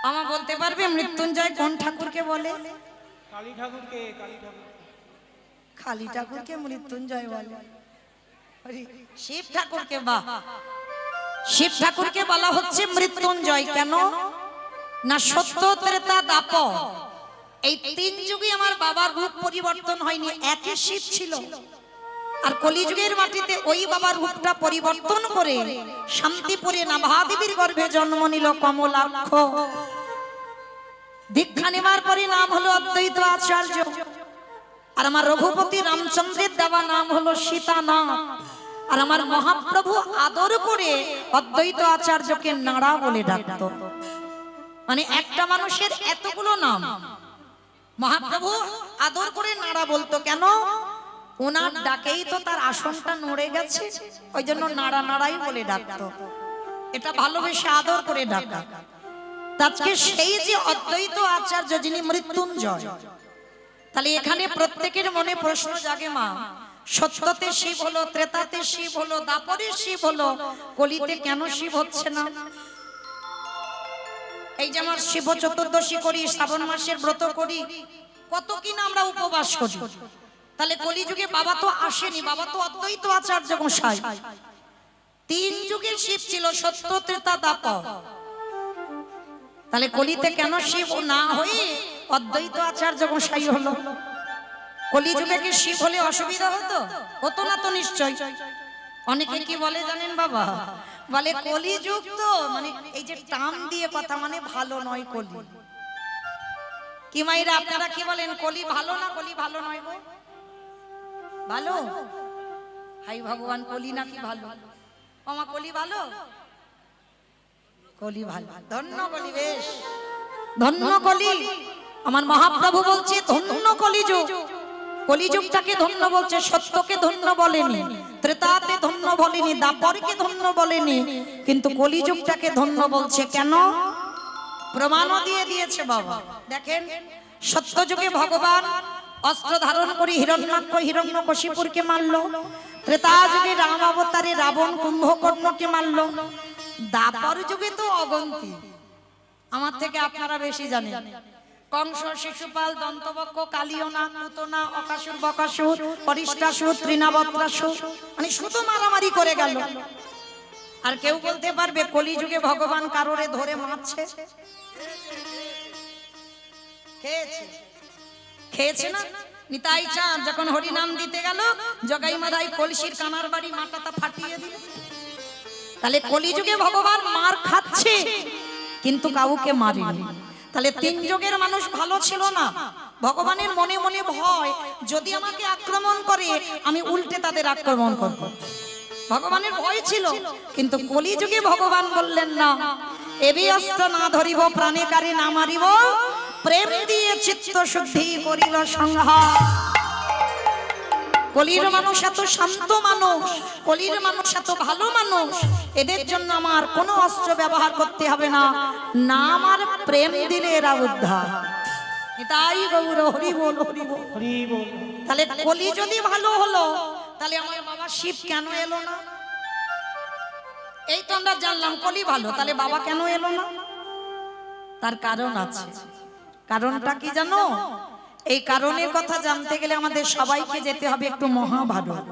আমা বলতে পারবে মৃত্যুঞ্জয় কোন ঠাকুরকে বলে? কালী ঠাকুরকে কালী ঠাকুরকে মৃত্যুঞ্জয় বলে। শিব ঠাকুরকে, বাহ, শিব ঠাকুরকে বলা হচ্ছে মৃত্যুঞ্জয়। কেন না? সত্য, ত্রেতা, দ্বাপর এই 3 যুগে আমার বাবার রূপ পরিবর্তন হয়নি, একই শিব ছিল। আর কলিযুগের মাটিতে ওই বাবার রূপটা পরিবর্তন করে শান্তিপুরে নাভাদেবীর গর্ভে জন্ম নিল কমলাক্ষ। দীক্ষা নেবার পরে নাম হলো অদ্বৈত আচার্য। আর আমার রঘুপতি রামচন্দ্রের দেওয়া নাম হলো সীতানাথ। আর আমার মহাপ্রভু আদর করে অদ্বৈত আচার্যকে নাড়া বলে ডাকতো। মানে একটা মানুষের এতগুলো নাম, মহাপ্রভু আদর করে নাড়া বলতো। কেন? ওনার ডাকেই তো তার আসনটা নড়ে গেছে, ওই জন্য নাড়া নাড়াই বলে ডাকতো। এটা ভালোবেসে আদর করে ডাকা। আজকে সেই যে অদ্বৈত আচার্য যিনি মৃত্যুঞ্জয়, তাহলে এখানে প্রত্যেকের মনে প্রশ্ন জাগে মা, সত্যতে শিব হলো, ত্রেতাতে শিব হলো, দ্বাপরে শিব হলো, কলিতে কেন শিব হচ্ছে না? এই যে আমার শিব চতুর্দশী করি, শ্রাবণ মাসের ব্রত করি, কত কিনা আমরা উপবাস করি, তাহলে কলিযুগে বাবা তো আসেনি, বাবা তো অদ্বৈত আচার্য গোসাই। 3 যুগের শিব ছিল, সত্য, ত্রেতা, দ্বাপর। তাহলে কলিতে কেন শিব না হয়ে অদ্বৈত আচার্য গোসাই হলো? কলিযুগে কি শিব হলে অসুবিধা হতো? হতো না তো নিশ্চয়। অনেকে কি বলে জানেন বাবা? বলে কলিযুগ তো মানে এই যে টান দিয়ে কথা, মানে ভালো নয় কলি। কি মাইরা আপনারা কি বলেন, কলি ভালো না কলি ভালো নয় গো? ভালো। হাই ভগবান, কলি নাকি ভালো? মামা কলি ভালো? কলি ভালো। ধন্য কলি, বেশ ধন্য কলি। আমার মহাপ্রভু বলছে ধন্য কলিযুগ। কলিযুগটাকে ধন্য বলছে, সত্যকে ধন্য বলেনি, ত্রেতাতে ধন্য বলেনি, দ্বাপরকে ধন্য বলেনি, কিন্তু কলিযুগটাকে ধন্য বলছে। কেন? প্রমাণও দিয়ে দিয়েছে বাবা। দেখেন, সত্যযুগে ভগবান অস্ত্র ধারণ করে হিরণ্যাক্ষ হিরণ্যকশিপুরকে মারলো, ত্রেতা যুগে রাম অবতারে রাবণ কুম্ভকর্ণকে মারলো, দাপর যুগে তো অগন্তি, আমার থেকে আপনারা বেশি জানেন। কংস, শিশুপাল, দন্তবক্ষ, কালিয়না, পুতনা, অকাসুর, বকাসুর, অরিষ্টাসুর, তৃণাবত্রাসুর, মানে শুধু মারামারি করে গেল। আর কেউ বলতে পারবে কলিযুগে ভগবান কারোরে ধরে মারছে? খেয়েছে, খেয়েছে না? নিতাই চাঁদ যখন হরিনাম দিতে গেল, জগাই মাদাই কলসির কানার বাড়ি মাটাটা ফাটিয়ে দিল। তাহলে কলিযুগে ভগবান মার খাচ্ছে কিন্তু কাউকে মারেনি। তাহলে তিন যুগের মানুষ ভালো ছিল না। ভগবানের মনে মনে ভয়, যদি আমাকে আক্রমণ করে আমি উল্টে তাদের আক্রমণ করব। ভগবানের ভয় ছিল, কিন্তু কলিযুগে ভগবান বললেন না, এবি অস্ত্র না ধরিব, প্রাণে কারে না মারিব, প্রেম দিয়ে চিত্ত শুদ্ধি করিল সংহার। কলির মানুষ এত শান্ত মানুষ, কলির মানুষ এত ভালো মানুষ, এদের জন্য আমার কোনো অস্ত্র ব্যবহার করতে হবে না, না আমার প্রেম দিলে এরা উদ্ধার। তাই গৌর হরি বল, হরি বল, হরি বল। তাহলে কলি যদি ভালো হলো, তাহলে আমার বাবা শিব কেন এলো না? এই তো আমরা জানলাম কলি ভালো, তাহলে বাবা কেন এলো না? তার কারণ আছে। কারণটা কি জানো? এই কারণের কথা জানতে গেলে আমাদের সবাইকে যেতে হবে একটু মহাভারত।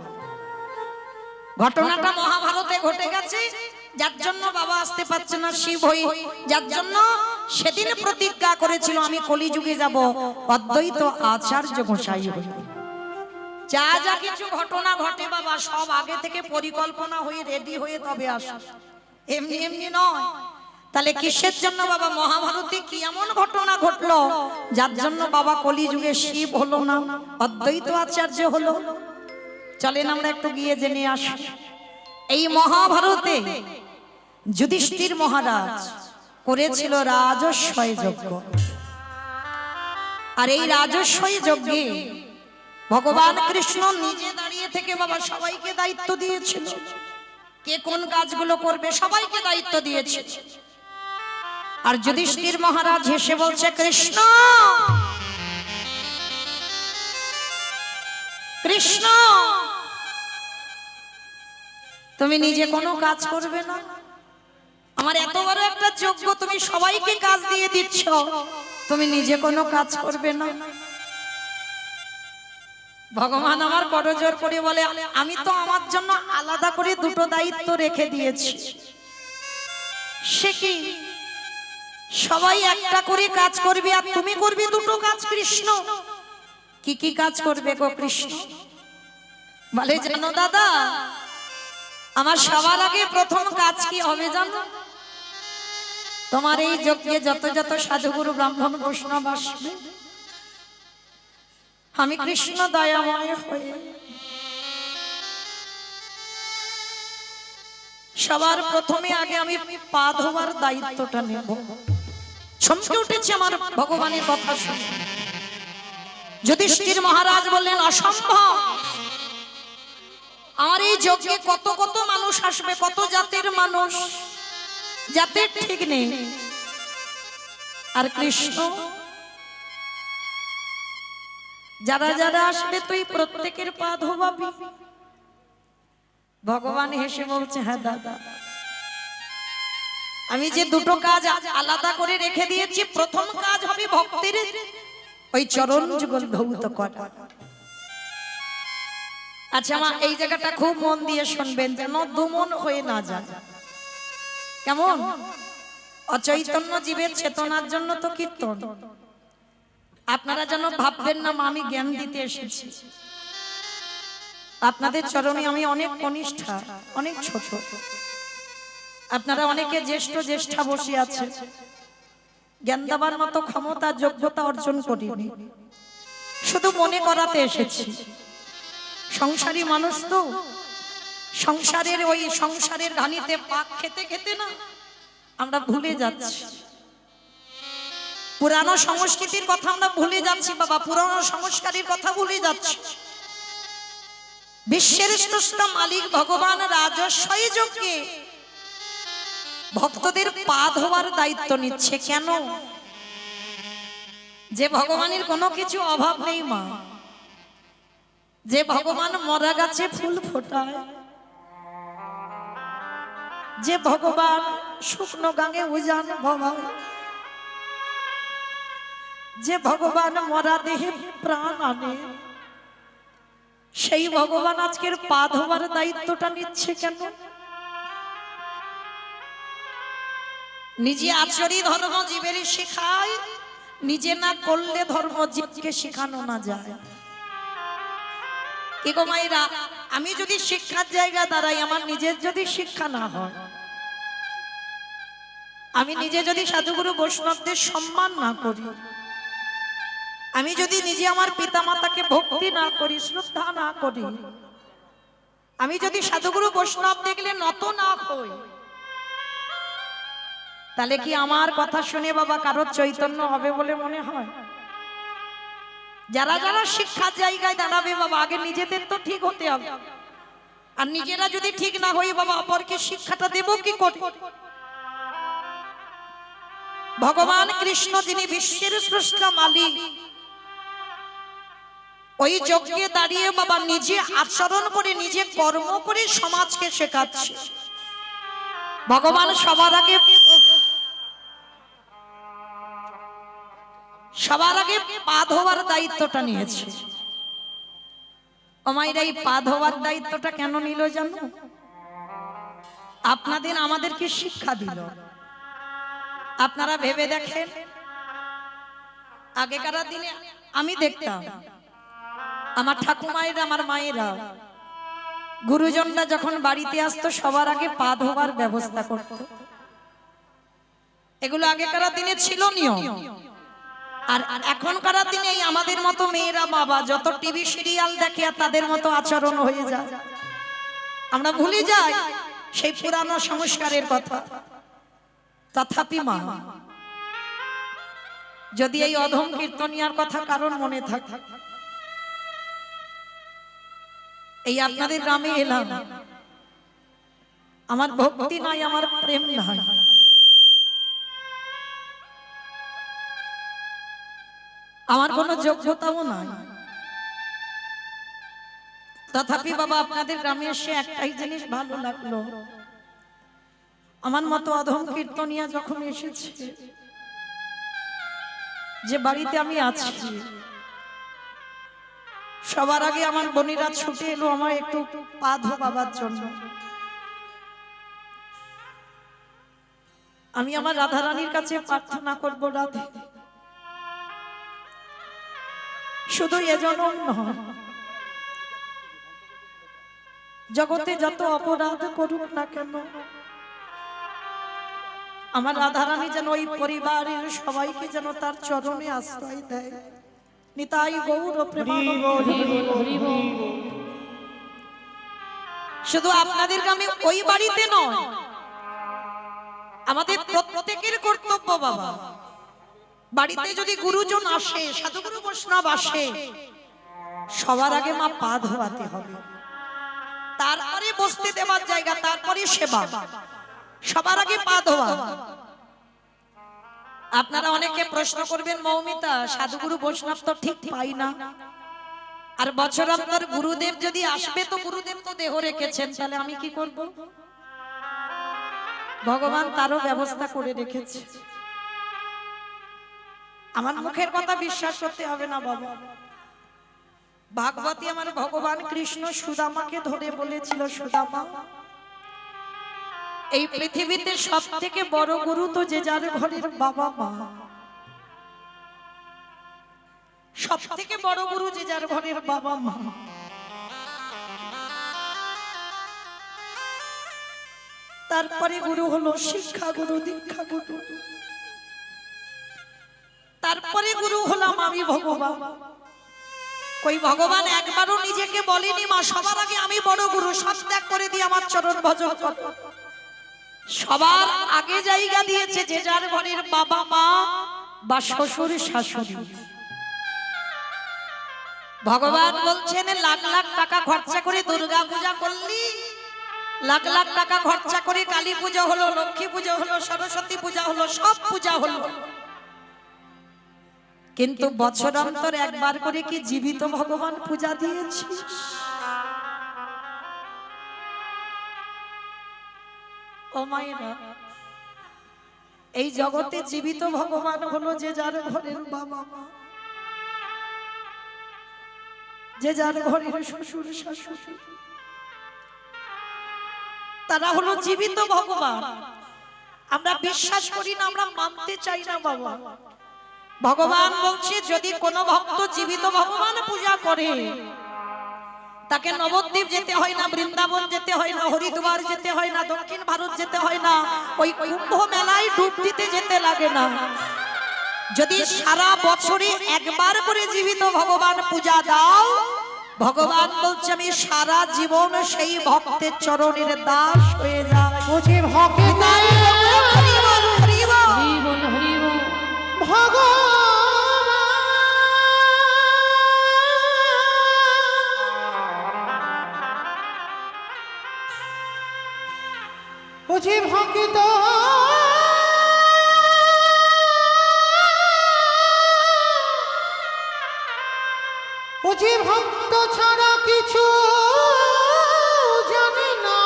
ঘটনাটা মহাভারতে ঘটে গেছে, যার জন্য বাবা আসতে পারছে না শিব হই, যার জন্য সেদিন প্রতিজ্ঞা করেছিল আমি কলিযুগে যাব অদ্বৈত আচার্য গোসাই হই। যা যা কিছু ঘটনা ঘটে বাবা সব আগে থেকে পরিকল্পনা হয়ে রেডি হয়ে তবে আসে, এমনি এমনি নয়। তাহলে কিসের জন্য বাবা মহাভারতে কি এমন ঘটনা ঘটলো যার জন্য বাবা কলিযুগে শিব হলো না, অদ্বৈত আচার্য হলো? চলেন আমরা একটু গিয়ে জেনে আসি। এই মহাভারতে যুধিষ্ঠির মহারাজ করেছিল রাজস্বয় যজ্ঞ। আর এই রাজস্বয় যজ্ঞে ভগবান কৃষ্ণ নিজে দাঁড়িয়ে থেকে বাবা সবাইকে দায়িত্ব দিয়েছিল, কে কোন কাজগুলো করবে সবাইকে দায়িত্ব দিয়েছে। আর যুধিষ্ঠির মহারাজ হেসে বলছে, কৃষ্ণ কৃষ্ণ তুমি নিজে কোনো কাজ করবে না? আমার এত বড় একটা যজ্ঞ, তুমি সবাইকে কাজ দিয়ে দিচ্ছ, তুমি নিজে কোনো কাজ করবে না? ভগবান আমার করজোর করে বলে, আমি তো আমার জন্য আলাদা করে দুটো দায়িত্ব রেখে দিয়েছি। সে কি? সবাই একটা করে কাজ করবে আর তুমি করবে দুটো কাজ। কৃষ্ণ কি কি কাজ করবে গো কৃষ্ণ? বলে, জানো দাদা, আমার সবার আগে প্রথম কাজ কি হবে জানো? তোমার এই যজ্ঞে যত যত সাধুগুরু ব্রাহ্মণ বৈষ্ণব আসবে, আমি কৃষ্ণ দয়াময় হয়ে সবার প্রথমে আগে আমি পা ধোয়ার দায়িত্বটা নেব। চমকে উঠেছে আমার ভগবানের কথা শুনে। যুধিষ্ঠির মহারাজ বললেন, অসম্ভব, আমার এই যজ্ঞে কত কত মানুষ আসবে, কত জাতের মানুষ, জাতের ঠিক নেই। আর কৃষ্ণ যারা যারা আসবে তুই প্রত্যেকের পা ধোবাবি। ভগবান হেসে বলছে, হ্যাঁ দাদা, আমি যে দুটো কাজ আলাদা করে রেখে দিয়েছি, প্রথম কাজ হবে ভক্তের ওই চরণ যুগল ধৌত করা। আচ্ছা মা, এই জায়গাটা খুব মন দিয়ে শুনবেন যেন দুমন হয়ে না যায়। কেমন? অচৈতন্য জীবের চেতনার জন্য তো কীর্তন। আপনারা যেন ভাববেন না আমি জ্ঞান দিতে এসেছি। আপনাদের চরণে আমি অনেক কনিষ্ঠা, অনেক ছোট, আপনারা অনেকে জ্যেষ্ঠ জ্যেষ্ঠা বসে আছে, জ্ঞান দেবার মতো ক্ষমতা যোগ্যতা অর্জন করিনি, শুধু মনে করাতে এসেছি। সংসারী মানুষ তো, সংসারের ওই সংসারের ঘানিতে পাক খেতে খেতে না আমরা ভুলে যাচ্ছি, পুরানো সংস্কৃতির কথা আমরা ভুলে যাচ্ছি বাবা, পুরানো সংস্কারের কথা ভুলে যাচ্ছি। বিশ্বের স্রষ্টা মালিক ভগবান রাজস্বয় যজ্ঞে ভক্তদের পা ধোয়ার দায়িত্ব নিচ্ছে। কেন? যে ভগবানের কোনো কিছু অভাব নেই মা, যে ভগবান মরা গাছে ফুল ফোটায়, যে ভগবান শুকনো গাঙে উজান ভবায়, যে ভগবান মরা দেহে প্রাণ আনে, সেই ভগবান আজকের পা ধোবার দায়িত্বটা নিচ্ছে কেন? নিজে আচরি ধর্ম জীবের শেখায়, নিজে না করলে ধর্ম জীবকে শেখানো না যায়। কি গো মায়েরা, আমি যদি শিক্ষার জায়গা দাঁড়াই, আমার নিজের যদি শিক্ষা না হয়, আমি নিজে যদি সাধুগুরু বৈষ্ণবদের সম্মান না করি, আমি যদি নিজে আমার পিতা মাতাকে ভক্তি না করি, শ্রদ্ধা না করি, আমি যদি সাধুগুরু বৈষ্ণব দেখলে নত না হই, তাহলে কি আমার কথা শুনে বাবা কারোর চৈতন্য হবে বলে মনে হয়? যারা যারা শিক্ষার জায়গায় দাঁড়াবে বাবা, আগে নিজেদের তো ঠিক হতে হবে। আর নিজেরা যদি ঠিক না হই বাবা, অপরকে শিক্ষাটা দেব কি করে? ভগবান কৃষ্ণ যিনি বিশ্বের স্রষ্টা মালিক, ওই যজ্ঞে দাঁড়িয়ে বাবা নিজে আচরণ করে, নিজে কর্ম করে সমাজকে শেখাচ্ছে। ভগবান সবার আগে পা ধোয়ার দায়িত্বটা নিয়েছে। আমাদের এই পা ধোয়ার দায়িত্বটা কেন নিল জানো? আপনাদের আমাদেরকে শিক্ষা দিল। আপনারা ভেবে দেখেন, আগেকার দিনে আমি দেখতাম আমার ঠাকুমায়েরা, আমার মায়েরা, গুরুজনরা যখন বাড়িতে আসতো সবার আগে পা ধোবার ব্যবস্থা করত। এগুলো আগেকার দিনে ছিল নিয়ম। আর এখনকার দিনে আমাদের মতো মেয়েরা বাবা যত টিভি সিরিয়াল দেখে আর তাদের মতো আচরণ হয়ে যায়, আমরা ভুলে যাই সেই পুরানো সংস্কারের কথা। তথাপি মা, যদি এই অধম কীর্তনিয়ার কথা কারণ মনে থাকে, এই আপনাদের গ্রামে এলাম, আমার ভক্তি নাই, আমার প্রেম নাই, আমার কোনো যোগ্যতাও নাই, তথাপি বাবা আপনাদের গ্রামে এসে একটাই জিনিস ভালো লাগলো, আমার মতো অধম কীর্তনিয়া যখন এসেছে, যে বাড়িতে আমি আছি, সবার আগে আমার বোনেরা ছুটে এলো আমার একটু পা ধোবার জন্য। আমি আমার রাধারানীর কাছে প্রার্থনা করব, রাধে শুধু এজন্য নয়, জগতে যত অপরাধ করুক না কেন, আমার রাধারানী যেন ওই পরিবারের সবাইকে যেন তার চরণে আশ্রয় দেয়। নিতাই গৌর প্রেমানন্দ। শুধু আপনাদের গ্রামে ওই বাড়িতে নয়, আমাদের প্রত্যেকের কর্তব্য বাবা, বাড়িতে যদি গুরুজন আসে, সাধুগুরু বৈষ্ণব আসে, সবার আগে মা পা ধোয়াতে হবে, তারপরে বসতে দেওয়ার জায়গা, তারপরে সেবা, সবার আগে পা ধোয়া। আপনারা অনেকে প্রশ্ন করবেন, মৌমিতা সাধুগুরু বৈষ্ণব তো ঠিক পাই না, আর বছর আপনার গুরুদেব যদি আসবে, তো গুরুদেব তো দেহ রেখেছেন, তাহলে আমি কি করব? ভগবান তারও ব্যবস্থা করে রেখেছে। আমার মুখের কথা বিশ্বাস করতে হবে না বাবা। ভাগবতী আমার ভগবান কৃষ্ণ সুদামাকে ধরে বলেছিল, সুদামা, এই পৃথিবীতে সব থেকে বড় গুরু তো যে যার ঘরের বাবা মা। সব থেকে বড় গুরু যে যার ঘরের বাবা মা। তারপরে গুরু হলো শিক্ষা গুরু, দীক্ষা গুরু, তারপরে গুরু হলাম আমি ভগবান। কই ভগবান একবারও নিজেকে বলেনি মা সবার আগে আমি বড় গুরু, সব ত্যাগ করে দিয়ে আমার চরণ ভজন কর। সবার আগে জায়গা দিয়েছে যে যার ঘরের বাবা মা বা শ্বশুর শাশুড়ি। ভগবান বলছেন লাখ লাখ টাকা খরচা করে দুর্গা পূজা করলি, লাখ লাখ টাকা খরচা করে কালী পূজা হলো, লক্ষ্মী পূজা হলো, সরস্বতী পূজা হলো, সব পূজা হলো, কিন্তু বছর অন্তর একবার করে কি জীবিত ভগবান পূজা দিয়েছিস? ও মায়েরা, এই জগতে জীবিত ভগবান হলো যে যার ঘরের বাবা মা, যে যার ঘরের শ্বশুর শাশুড়ি, তারা হলো জীবিত ভগবান। আমরা বিশ্বাস করি না, আমরা মানতে চাই না বাবা। ভগবান বলছে যদি কোনো ভক্ত জীবিত ভগবান পূজা করে, তাকে নবদ্বীপ যেতে হয় না, বৃন্দাবন যেতে হয় না, হরিদ্বার যেতে হয় না, দক্ষিণ ভারত যেতে হয় না, ওই কুম্ভ মেলায় ডুব দিতে যেতে লাগে না। যদি সারা বছরে একবার করে জীবিত ভগবান পূজা দাও, ভগবান বলছে আমি সারা জীবন সেই ভক্তের চরণের দাস হয়ে যাব। বুঝি ভক্তি হরি বল, হরি বল। হরি বল, হরি বল। ভগবান বুঝি ভক্ত বুঝি ভক্ত ছাড়া কিছু জানে না,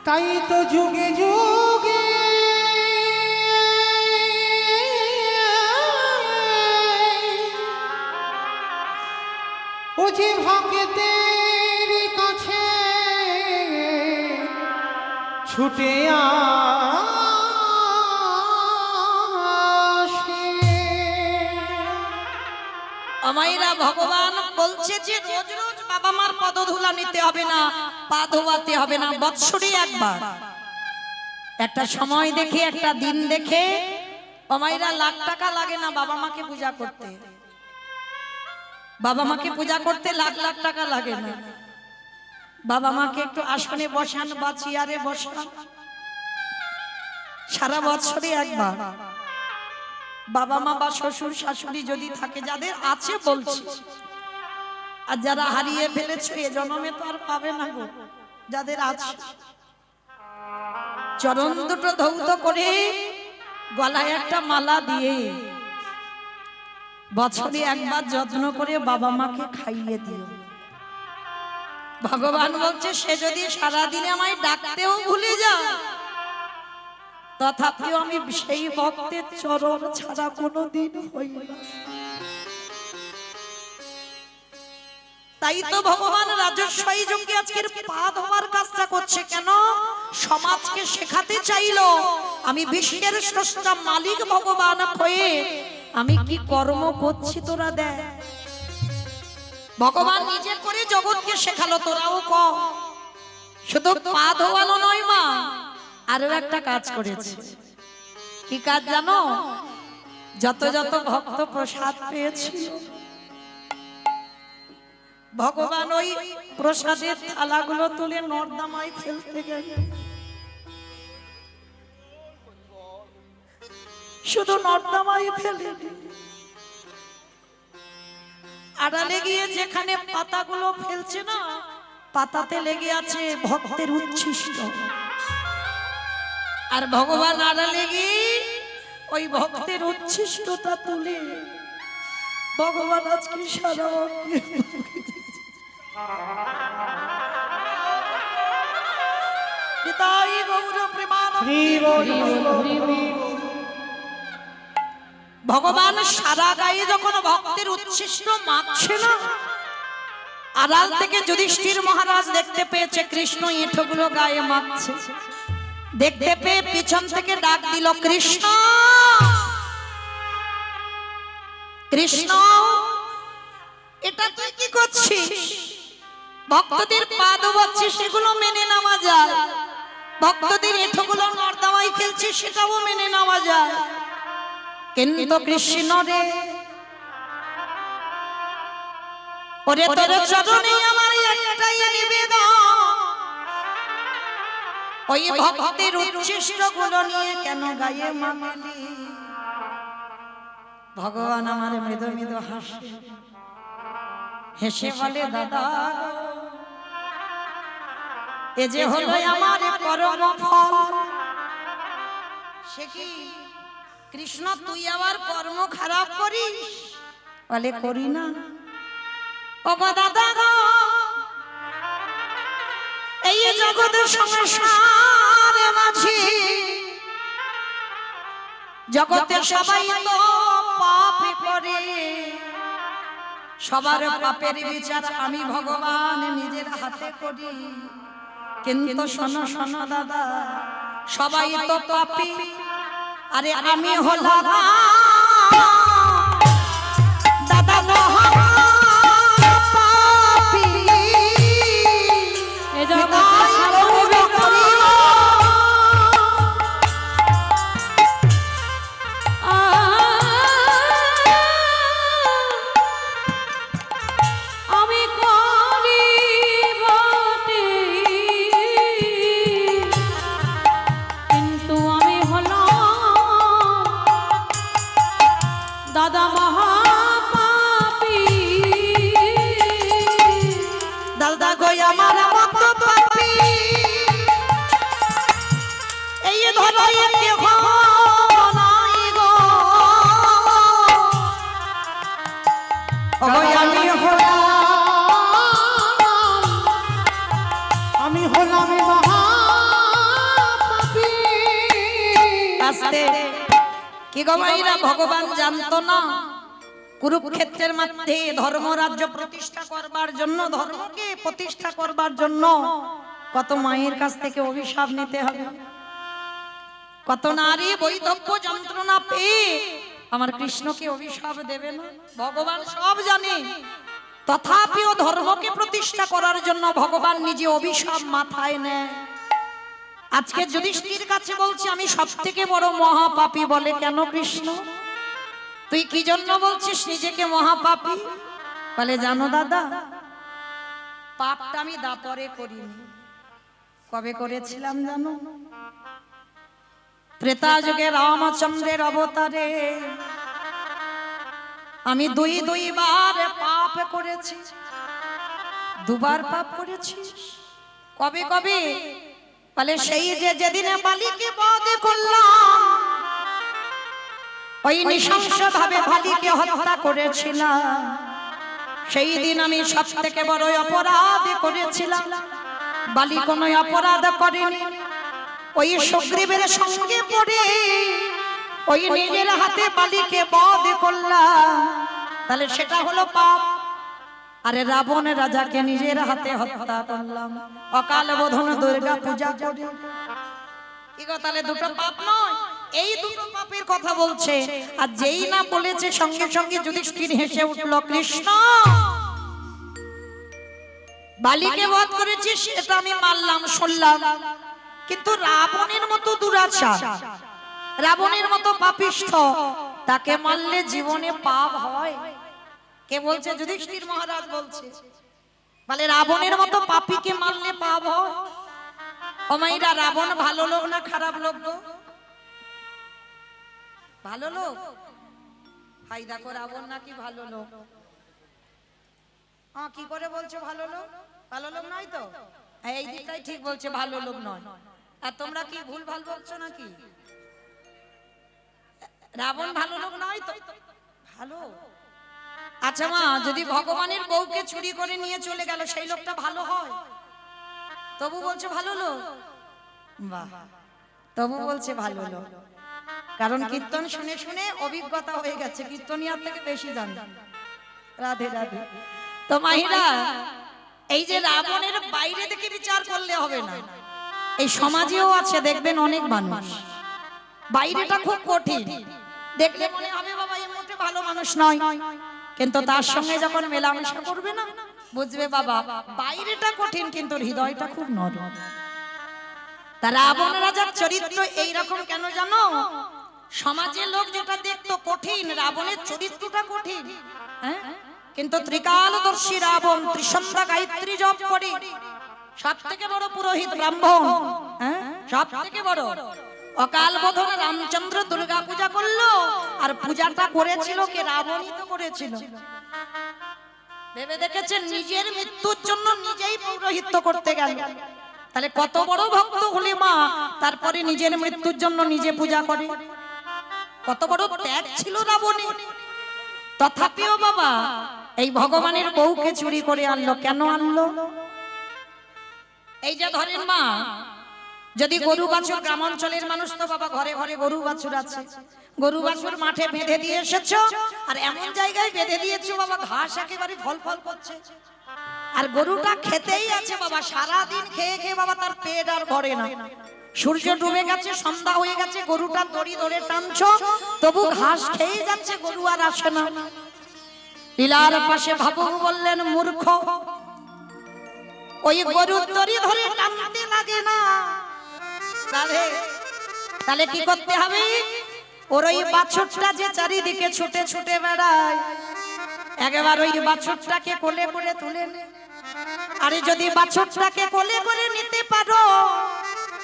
তাই তো যুগে যুগে বুঝি ভক্তের কাছে ছুটে আসে। আমাইরা ভগবান বলছে যে রোজ রোজ বাবা মার পদধূলা নিতে হবে না, পা ধোয়াতে হবে না, বৎসরে একবার একটা সময় দেখে, একটা দিন দেখে। আমাইরা লাখ টাকা লাগে না বাবা মাকে পূজা করতে, বাবা মাকে পূজা করতে লাখ লাখ টাকা লাগে না। বাবা মাকে একটু আসনে বসান বা চেয়ারে বসান, সারা বছরে একবার বাবা মা বা শ্বশুর শাশুড়ি যদি থাকে, যাদের আছে বলছি, আর যারা হারিয়ে ফেলেছে এ জন্মে তো আর পাবে না গো, যাদের আছে চরণ দুটো ধৌত করে গলায় একটা মালা দিয়ে বছরে একবার যত্ন করে বাবা মাকে খাইয়ে দিও। ভগবান বলছে সে যদি সারাদিনে আমায় ডাকতেও ভুলে যায়, তথাপিও আমি সেই ভক্তের চরণ ছাড়া কোনোদিন হই না। তাই তো ভগবান রাজস্বই যজ্ঞে আজকের পা ধোয়ার কাজটা করছে। কেন? সমাজকে শেখাতে চাইলো আমি বিশ্বের স্রষ্টা মালিক ভগবান হয়ে আমি কি কর্ম করছি তোরা দেখ। ভগবান নিজে করে জগৎকে শেখালো, তোরাও কর। শুধু পা ধোয়ানো নয় মা, আরো একটা কাজ করেছে। কি কাজ জানো? যত যত ভক্ত প্রসাদ পেয়েছিল, ভগবান ওই প্রসাদের থালাগুলো তুলে নর্দমায় ফেলতে গেল। শুধু নর্দমায় ফেলে, আড়ালে গিয়ে যেখানে পাতাগুলো ফেলছে না, পাতাতে লেগে আছে ভক্তের উচ্ছিষ্ট। আর ভগবান আড়ালে গিয়ে ওই ভক্তের উচ্ছিষ্টতা তুলে ভগবান আজকে সারা পিতাই গৌর প্রেমানন্দে। ভগবান সারা গায়ে যখন ভক্তের উচ্ছিষ্ট মাখছে না, আড়াল থেকে যুধিষ্ঠির মহারাজ দেখতে পেয়েছে কৃষ্ণ এঁঠোগুলো গায়ে মাখছে। দেখতে পেয়ে পিছন থেকে ডাক দিল, কৃষ্ণ কৃষ্ণ, এটা তুই কি করছিস? ভক্তদের পা ধোয়াচ্ছিস, সেগুলো মেনে নেওয়া যায়। ভক্তদের এঁঠোগুলো নর্দমায় ফেলছিস, সেটাও মেনে নেওয়া যায়। কিন্তু কৃষ্ণ রে, ওরে তোর চরণে আমার একটাই নিবেদন, ওই ভক্তের উচ্ছিষ্ট গুলো নিয়ে কেন গায়ে মাখলি? ভগবান আমার মৃদু মৃদু হাসে, হেসে বলে দাদা এ যে হলো আমার কর্ম ফল। সে কি কৃষ্ণ তুই আবার কর্ম খারাপ করিস? বলে করি না। ও গো দাদা গো, এই জগতের সংসারে মাঝি জগতে সবাই তো পাপ করে, সবার পাপের বিচার আমি ভগবান নিজের হাতে করি। কিন্তু শোনো শোনো দাদা, সবাই তো পাপী, আরে আমি হলাম দাদা মহাপাপী। এ জগতে সকলে আমি করি বটে, কিন্তু আমি হলাম দাদা মহাপাপী। দাদা গো আমার মতো পাপী এই ধরায় কেহ নাই গো। ও গো আমি হলাম মহাপাপী। আস্তে কি গো মাইরা, ভগবান জানতো না কুরুক্ষেত্রের মধ্যে ধর্মরাজ্য প্রতিষ্ঠা করবার জন্য, ধর্মকে প্রতিষ্ঠা করবার জন্য কত মায়ের কাছ থেকে অভিশাপ নিতে হবে, কত নারী বৈধব্য যন্ত্রণা পেয়ে আমার কৃষ্ণকে অভিশাপ দেবে না? ভগবান সব জানে, তথাপিও ধর্মকে প্রতিষ্ঠা করার জন্য ভগবান নিজে অভিশাপ মাথায় নেয়। আজকে যুধিষ্ঠির কাছে বলছে আমি সবথেকে বড় মহাপাপী। বলে কেন কৃষ্ণ? তুই কি জন্য বলছিস নিজেকে মহাপাপী? বলে জানো দাদা, পাপটা আমি দাপরে করিনি। কবে করেছিলাম জানো? ত্রেতা যুগে রামচন্দ্রের অবতারে আমি দুইবার পাপ করেছি। দুবার পাপ করেছি। কবে কবে? বলে সেই যে যেদিনে বালিকে বধ করলাম, ওই নৃশংস ভাবে বালিকে হত্যা করেছিলাম। সেই দিন আমি সব থেকে বড় অপরাধ করেছিলাম। বালি কোনো অপরাধ করেনি, ওই সুগ্রীবের সঙ্গে পড়ে ওই নিজের হাতে বালিকে বধ করলাম, তাহলে সেটা হলো পাপ। আরে রাবণ রাজাকে নিজের হাতে হত্যা করলাম, অকাল বোধন দুর্গা পূজা করে। কি গো, তাহলে দুটো পাপ নয়? এই দুটো পাপের কথা বলছে। আর যেই না বলেছে সঙ্গে সঙ্গে যুধিষ্ঠির হেসে উঠল, কৃষ্ণ বালিকে বধ করেছিস সেটা আমি মানলাম, শুনলাম, কিন্তু রাবণের মতো দুরাচার, রাবণের মতো পাপিষ্ঠ, তাকে মারলে জীবনে পাপ হয়? কে বলছে? যুধিষ্ঠির মহারাজ বলছে। বলে রাবণের মতো পাপীকে মারলে পাপ হয়? ও মাইরা, রাবণ ভালো লোক না খারাপ লোক গো? ভালো লোক। ভাই দেখো, রাবণ নাকি ভালো লোক? কি করে বলছো ভালো লোক? ভালো লোক নয় তো? এই দিকটাই ঠিক বলছে, ভালো লোক নয়। আর তোমরা কি ভুল ভাল বলছো নাকি? রাবণ ভালো লোক নয় তো? ভালো। আচ্ছা মা, যদি ভগবানের বউকে চুরি করে নিয়ে চলে গেল, সেই লোকটা ভালো হয়? তবু বলছে ভালো লোক? বাহ, তবু বলছে ভালো লোক। কারণ কীর্তন শুনে শুনে অভিজ্ঞতা হয়ে গেছে, কীর্তনিয়ার থেকে বেশি জানে। রাধে রাধে। তো মাহিরা, এই যে রাবণের বাইরে থেকে বিচার করলে হবে না, এই সমাজেও আছে দেখবেন অনেক মানুষ, বাইরেটা খুব কঠিন, দেখলে মনে হবে বাবা এ মোটে ভালো মানুষ নয়, কিন্তু তার সঙ্গে যখন মেলামেশা করবে না, বুঝবে বাবা বাইরেটা কঠিন কিন্তু হৃদয়টা খুব নরম। তা রাবণ রাজার চরিত্র এইরকম কেন জানো? সমাজের লোক যেটা দেখতো কঠিন, রাবণের চরিত্রটা কঠিন। হ্যাঁ, কিন্তু ত্রিকালদর্শী রাবণ ত্রিসন্ধ্যা গায়ত্রী জপ করে, সব থেকে বড় পুরোহিত ব্রাহ্মণ, হ্যাঁ সব থেকে বড়। অকাল বোধন রামচন্দ্র দুর্গা পূজা করলো, আর পূজাটা করেছিল কে? রাবণই তো করেছিল। ভেবে দেখেছেন, নিজের মৃত্যুর জন্য নিজেই পৌরোহিত্য করতে গেল। তাহলে কত বড় ভক্ত হলে মা তারপরে নিজের মৃত্যুর জন্য নিজে পূজা করে। কত বড় ত্যাগ ছিল রাবণের। তথাপিও বাবা এই ভগবানের বউকে চুরি করে আনলো। কেন আনলো? এই যে ধরেন মা, যদি গরু বাছুর, গ্রাম অঞ্চলের মানুষ তো বাবা ঘরে ঘরে গরু বাছুর আছে, গরু বাছুর মাঠে বেঁধে দিয়ে এসেছো, আর এমন জায়গায় বেঁধে দিয়েছো বাবা ঘাস একেবারে ফল ফল করছে, আর গরুটা খেতেই আছে বাবা, সারাদিন খেয়ে খেয়ে বাবা তার পেট আর ভরে না। সূর্য ডুবে গেছে, সন্ধ্যা হয়ে গেছে, গরুটা দড়ি ধরে টানছো, তবু ঘাস খেয়ে যাচ্ছে, গরু আর আসে না। লীলার পাশে ভাবু বললেন, মূর্খ, ওই গরুর দড়ি ধরে টানতে লাগে না, তাহলে কি করতে হবে? ওর ওই বাছুরটা যে চারিদিকে ছুটে ছুটে বেড়ায়, একবার ওই বাছুরটাকে কোলে করে তুলে নে। আরে যদি বাছুরটাকে কোলে করে নিতে পারো,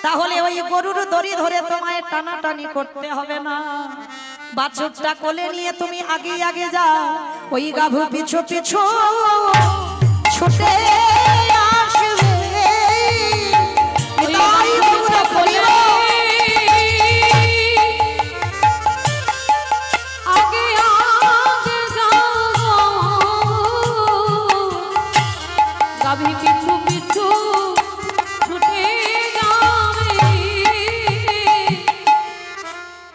তাহলে ওই গরুর দড়ি ধরে তোমায় টানাটানি করতে হবে না। বাছুরটা কোলে নিয়ে তুমি আগে আগে যাও, ওই গাভু পিছু পিছু ছুটে আসবে। তাই তোমরা বলিও, আগে আগে যাও, গাভী পিছু পিছু ছুটে যাবে।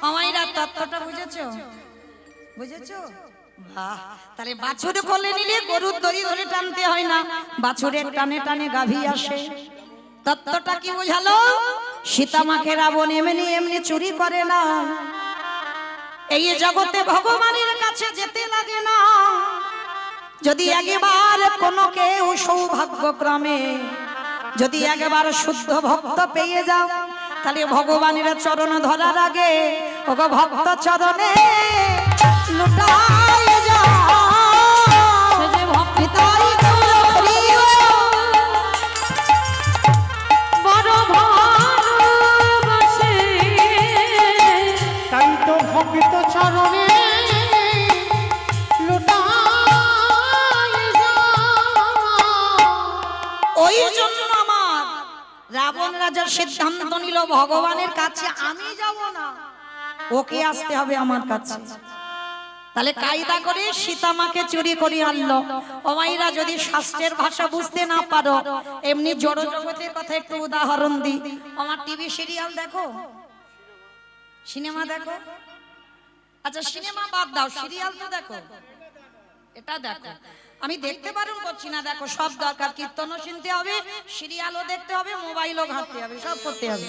আমাইরা তত্ত্বটা বুঝেছো? বুঝেছো? বাহ! তাহলে বাছুর কোলে নিলে গরুর দড়ি ধরে টানতে হয় না, বাছুরের টানে টানে গাভী আসে। তত্ত্বটা কি বোঝালো? সীতামাকে রাবণ এমনি এমনি চুরি করে না। এই জগতে ভগবানের কাছে যেতে লাগে না। যদি একবার কোনো কেউ সৌভাগ্যক্রমে যদি একবার শুদ্ধ ভক্ত পেয়ে যাও, তাহলে ভগবানের চরণ ধরার আগে ওগো ভক্ত চরণে লুটাই যাও। সে যে ভক্ত পিতাই তোমরা করিও, বড় ভালোবাসে, তাই তো ভক্ত চরণে লুটাই যাও। ওই জন্য আমার রাবণ রাজার সিদ্ধান্ত নিল, ভগবানের কাছে আমি যাব না, ওকে আসতে হবে আমার কাছে। তাহলে কায়দা করে সীতামাকে চুরি করে আনলো। ও মাইরা, যদি শাস্ত্রের ভাষা বুঝতে না পারো, এমনি জড় জগতের কথা একটু উদাহরণ দিই। আমার টিভি সিরিয়াল দেখো, সিনেমা দেখো, আচ্ছা সিনেমা বাদ দাও, সিরিয়াল তো দেখো, এটা দেখো। আমি দেখতে বারণ করছি না, দেখো সব দরকার, কীর্তনও শুনতে হবে, সিরিয়ালও দেখতে হবে, মোবাইলও ঘাঁটতে হবে, সব করতে হবে।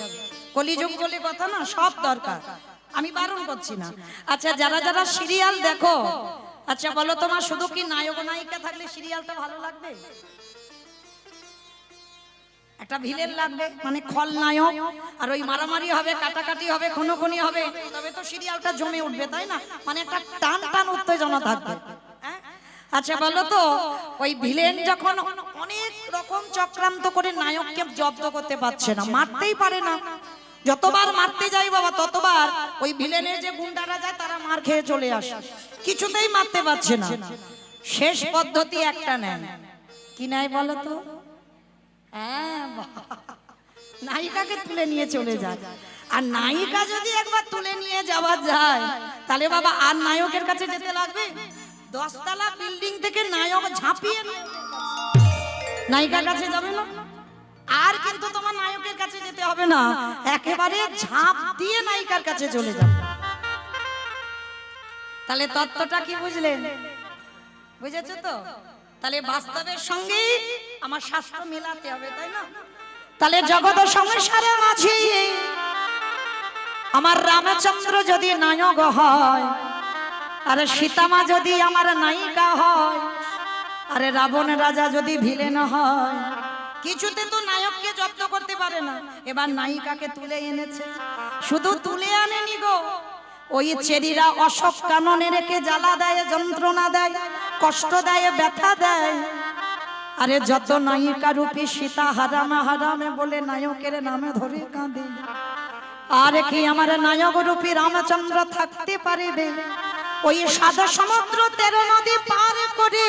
কলিযুগ বলে কথা না, সব দরকার, আমি বারণ করছি না। আচ্ছা যারা যারা সিরিয়াল দেখো, আচ্ছা বলো তোমার শুধু কি নায়ক নায়িকা থাকলে সিরিয়ালটা ভালো লাগবে? একটা ভিলেন লাগবে, মানে খলনায়ক, আর ওই মারামারি হবে, কাটাকাটি হবে, খুনোখুনি হবে, তবে তো সিরিয়ালটা জমে উঠবে, তাই না? মানে একটা টান টান উত্তেজনা থাকবে। হ্যাঁ? আচ্ছা বলো তো, ওই ভিলেন যখন অনেক রকম চক্রান্ত করে নায়ককে জব্দ করতে পারছে না, মারতেই পারে না, যতবার মারতে যাই বাবা ততবার ওই ভিলেনের যে গুন্ডারা যায় তারা মার খেয়ে চলে আসে, কিছুতেই মারতে পারছে না। শেষ পদ্ধতি একটা নেন, কি নাই বলো তো? হ্যাঁ, নায়িকাকে তুলে নিয়ে চলে যায়। আর নায়িকা যদি একবার তুলে নিয়ে যাওয়া যায়, তাহলে বাবা আর নায়কের কাছে যেতে লাগবে? 10 তলা বিল্ডিং থেকে নায়ক ঝাঁপিয়ে নায়িকার কাছে যাবে না, আর কিন্তু তোমার নায়কের কাছে যেতে হবে না, একেবারে ঝাঁপ দিয়ে নায়িকার কাছে চলে যাবে। তাহলে তত্ত্বটা কি বুঝলেন? বুঝেছো তো? তাহলে বাস্তবের সঙ্গে আমার শাস্ত্র মেলাতে হবে, তাই না? তাহলে জগৎ সংসারের মাঝে আমার রামচন্দ্র যদি নায়ক হয়, আরে সীতামা যদি আমার নায়িকা হয়, আরে রাবণ রাজা যদি ভিলেন হয়, কিছুতে তো নায়ককে জব্দ করতে পারে না। এবার নায়িকাকে তুলে এনেছে, শুধু তুলে আনেনি গো, ওই চেরিরা অশোক কাননে রেখে জ্বালা দেয়, যন্ত্রণা দেয়, কষ্ট দেয়, ব্যথা দেয়। আরে যত নায়িকা রূপী সীতা হারামে হারামে বলে নায়কের নামে ধরে কাঁদে, আর কি আমার নায়ক রূপী রামচন্দ্র থাকতে পারিবে? ওই সাদা সমুদ্র 13 নদী পার করে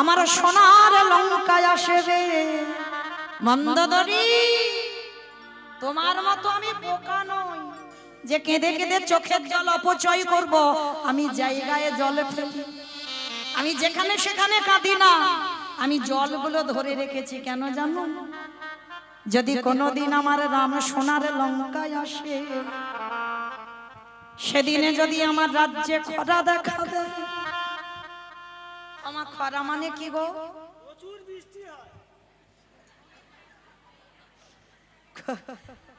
আমার সোনার লঙ্কায় আসবে। মন্দোদরী, তোমার মতো আমি বোকা নই যে কেঁদে কেঁদে চোখের জল অপচয় করব। আমি জায়গায় জল ফেলি, আমি যেখানে সেখানে কাঁদি না, আমি জলগুলো ধরে রেখেছি কেন জানো? যদি কোনোদিন আমার রাম সোনার লঙ্কায় আসে, সেদিনে যদি আমার রাজ্যে খরা দেখা দেয়। আমার খরা মানে কি গো?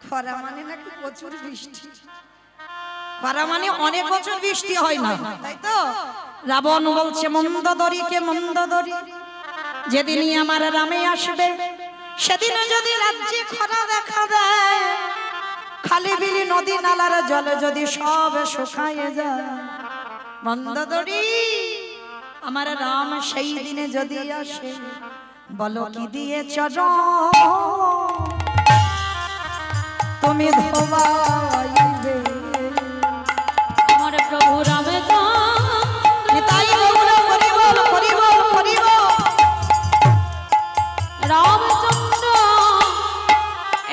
খরা মানে নাকি প্রচুর বৃষ্টি। খরা মানে অনেক বছর বৃষ্টি হয় না, তাই তো? রাবণ বলছে মন্দোদরীকে, মন্দোদরী, যেদিনই আমার রামে আসবে, সেদিনে যদি রাজ্যে খরা দেখা দেয়, খালি বিলি নদী নালার জল যদি সব শুকায় যায়, মন্দোদরী, আমার রাম সেই দিনে যদি আসে, বলো কি দিয়ে চরণ তুমি ধোবাইবে? আমার প্রভু রামচন্দ্র, তাই গৌর করিব করিব করিব। রামচন্দ্র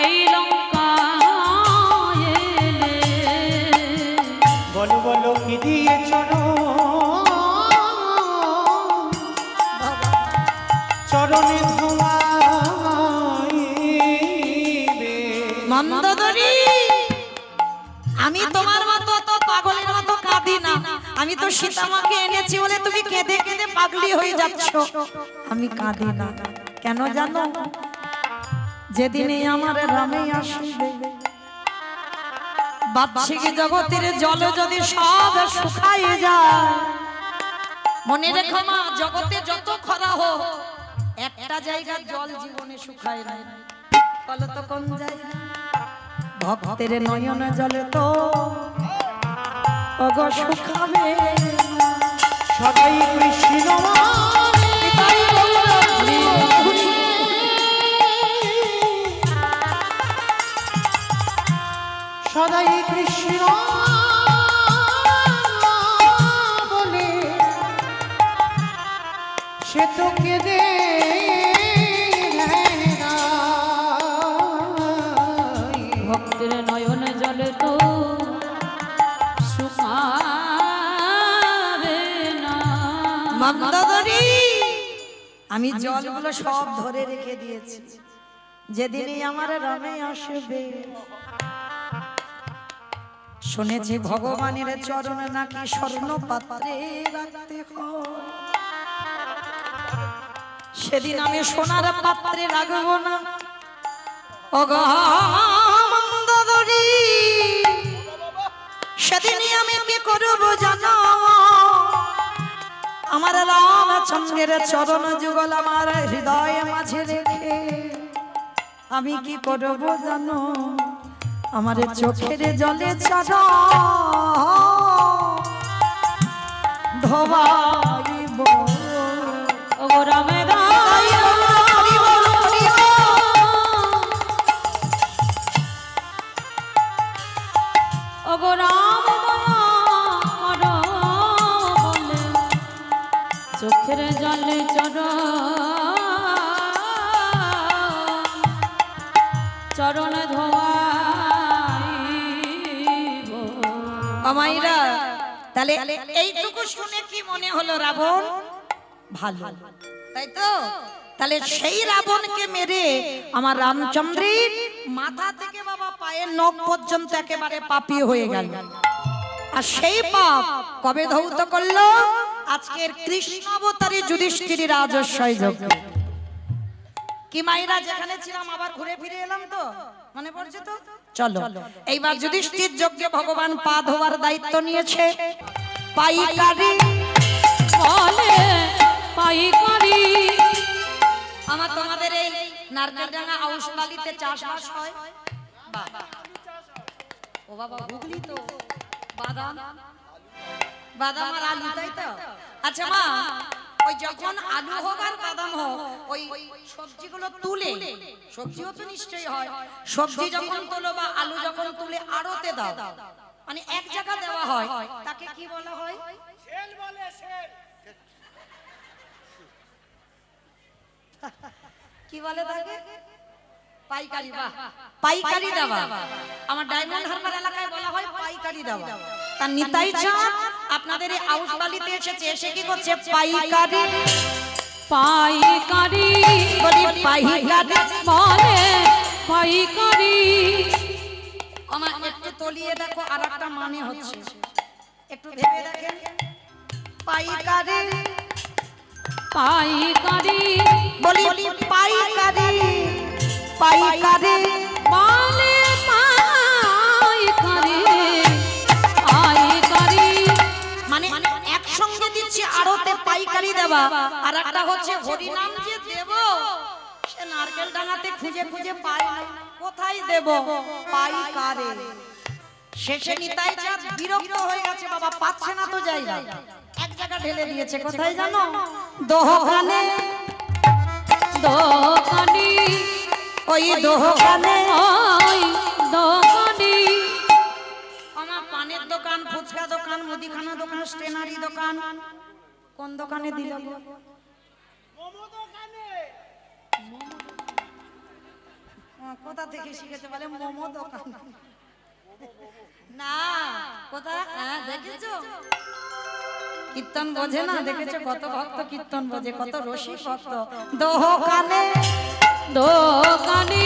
এই লঙ্কায় এলে, বলো বলো কি দিয়ে চরণে ধোয়াইবে। মন্দোদরী, আমি তোমার মতো তো পাগলের মতো কাঁদি না। আমি তো সীতামাকে এনেছি বলে তুমি কেঁদে কেঁদে পাগলি হয়ে যাচ্ছ। আমি কাঁদি না কেন জানো? যেদিনে আমার রামে আসবে, বাদশাহী জগতের জল যদি সব শুকায় যায়, মনে রেখো মা, জগতে যত খরা হোক, একটা জায়গার জল জীবনে শুকায় না। বলো তো কোন জায়গা? ভক্তের নয়ন জলে তো ওগো শুকাবে না। সদাই কৃষ্ণ তাই গৌর হরি। সদাই কৃষ্ণ বলে সে তো কেঁদে ভক্তের নয়ন জলে তো শুকাবে না। মন্দোদরী, আমি জলগুলো সব ধরে রেখে দিয়েছি। যেদিনই আমার রামে আসবে, শুনেছি ভগবানের চরণ নাকি স্বর্ণ পাত্রে রাখতে হয়। সেদিন আমি সোনার পাত্রে রাখবো না। ওগো মন্দোদরী, সেদিনই আমি কি করব জানো? আমার রামচন্দ্রের চরণ যুগল আমার হৃদয় মাঝে রেখে আমি কি করব জানো? আমার চোখের জলে চরণ ধোবাইব। ও রামে ওগো রাম দয়া করো বলে চোখের জলে চরণ ধোয়াইব। আমাইরা, তাহলে এইটুকু শুনে কি মনে হলো? রাবণ ভালো, তাই তো? তাহলে সেই রাবণকে মেরে আমার রামচন্দ্রের মাথা থেকে বাবা পায়ের নখ পর্যন্ত একেবারে পাপী হয়ে গেল। আর সেই পাপ কবে ধৌত করলো? আজকের কৃষ্ণ অবতারী যুধিষ্ঠির রাজস্বয় যজ্ঞ। কি মাইরা, যেখানে ছিলাম আবার ঘুরে ফিরে এলাম তো, মনে পড়ছে তো? চলো এইবার যুধিষ্ঠির যজ্ঞে ভগবান পা ধোয়ার দায়িত্ব নিয়েছে। পাইকারি বলে পাইকারি, আমার তোমাদের এই নারকেলডাঙ্গা আউশবালিতে চাষবাস হয়। বাবা, ও বাবা, হুগলি তো বাদাম, বাদাম আর আলু, তাই তো? আচ্ছা মা, ওই যখন আলু হোক আর বাদাম হোক, ওই সবজিগুলো তুলে, সবজিও তো নিশ্চয়ই হয়, সবজি যখন তোলো বা আলু যখন তুলে আড়তে দাও, মানে এক জায়গা দেওয়া হয়, তাকে কি বলা হয়? সেল বলে, সেল। কি বলে তাকে? পাইকারি, বাহ, পাইকারি দেওয়া। আমার ডায়মন্ড হারবার এলাকায় বলা হয় পাইকারি দেওয়া। তার নিতাই চাঁদ আপনাদের এই আউশবালিতে এসেছে, এসে কি করছে? পাইকারি, পাইকারি বলি পাইকারি বলে পাইকারি। আমার একটু তলিয়ে দেখো, আর একটা মানে হচ্ছে, একটু ভেবে দেখেন। পাইকারি, পাইকারি বলি পাইকারি, পাইকারি বলে পাইকারি, পাইকারি মানে একসঙ্গে দিচ্ছি আড়তে পাইকারি দেওয়া, আর একটা হচ্ছে হরিনাম যে দেব, সে নারকেল ডাঙাতে খুঁজে খুঁজে পাই না, কোথায় দেব? পাইকারি। শেষে নিতাই চাঁদ বিরক্ত হয়ে গেছে, বাবা পাচ্ছে না তো জায়গা, এক জায়গা ঢেলে দিয়েছে। কোথায় জানো? দোকানে, দোকানি, ওই দোকানে, ওই দোকানি। আমার পানের দোকান, ফুচকা দোকান, মুদিখানা দোকান, স্টেনারি দোকান, কোন দোকানে দিল? কোথা থেকে শিখেছে? বলে মোমো দোকান। না, কোথা? হ্যাঁ, দেখেছো কীর্তন বোঝে না? দেখেছো কত ভক্ত কীর্তন বোঝে, কত রসিক ভক্ত। দোকানে, দোকানি,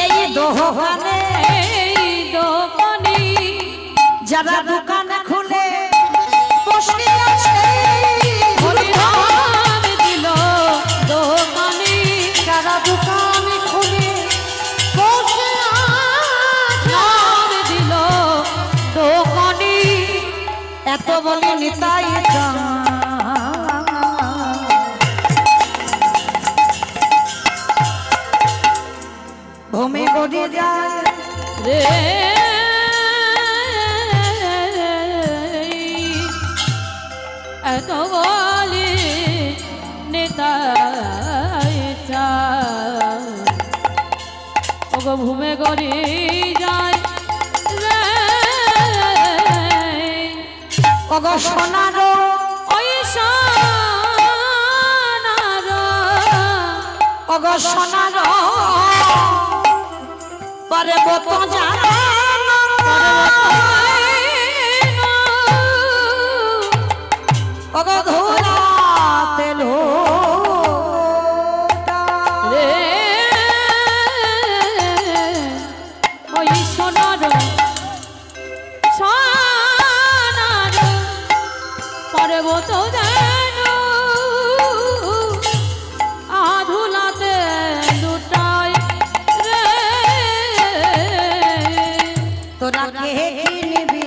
এই দোকানে, এই দোকানি যারা দোকান খুলে বসে আছে, হরিনাম দিল দোকানি, যারা দোকান খুলে বসে আছে, নাম দিল দোকানি। এত বলি নিতাই চাঁদ ভূমি গড়ে যায় রে এত বলি নেতাই চাঁদ, ওগো ভূমে গড়ি যায় রে, ওগো সোনার ওই সোনার, ওগো সোনার পরে বতো জানো ওগো ধুলা তেলো রে ওই সোনার, সোনার পর্বত যেন আধুলাতে লুটায় রে। তোরা কে কিনবি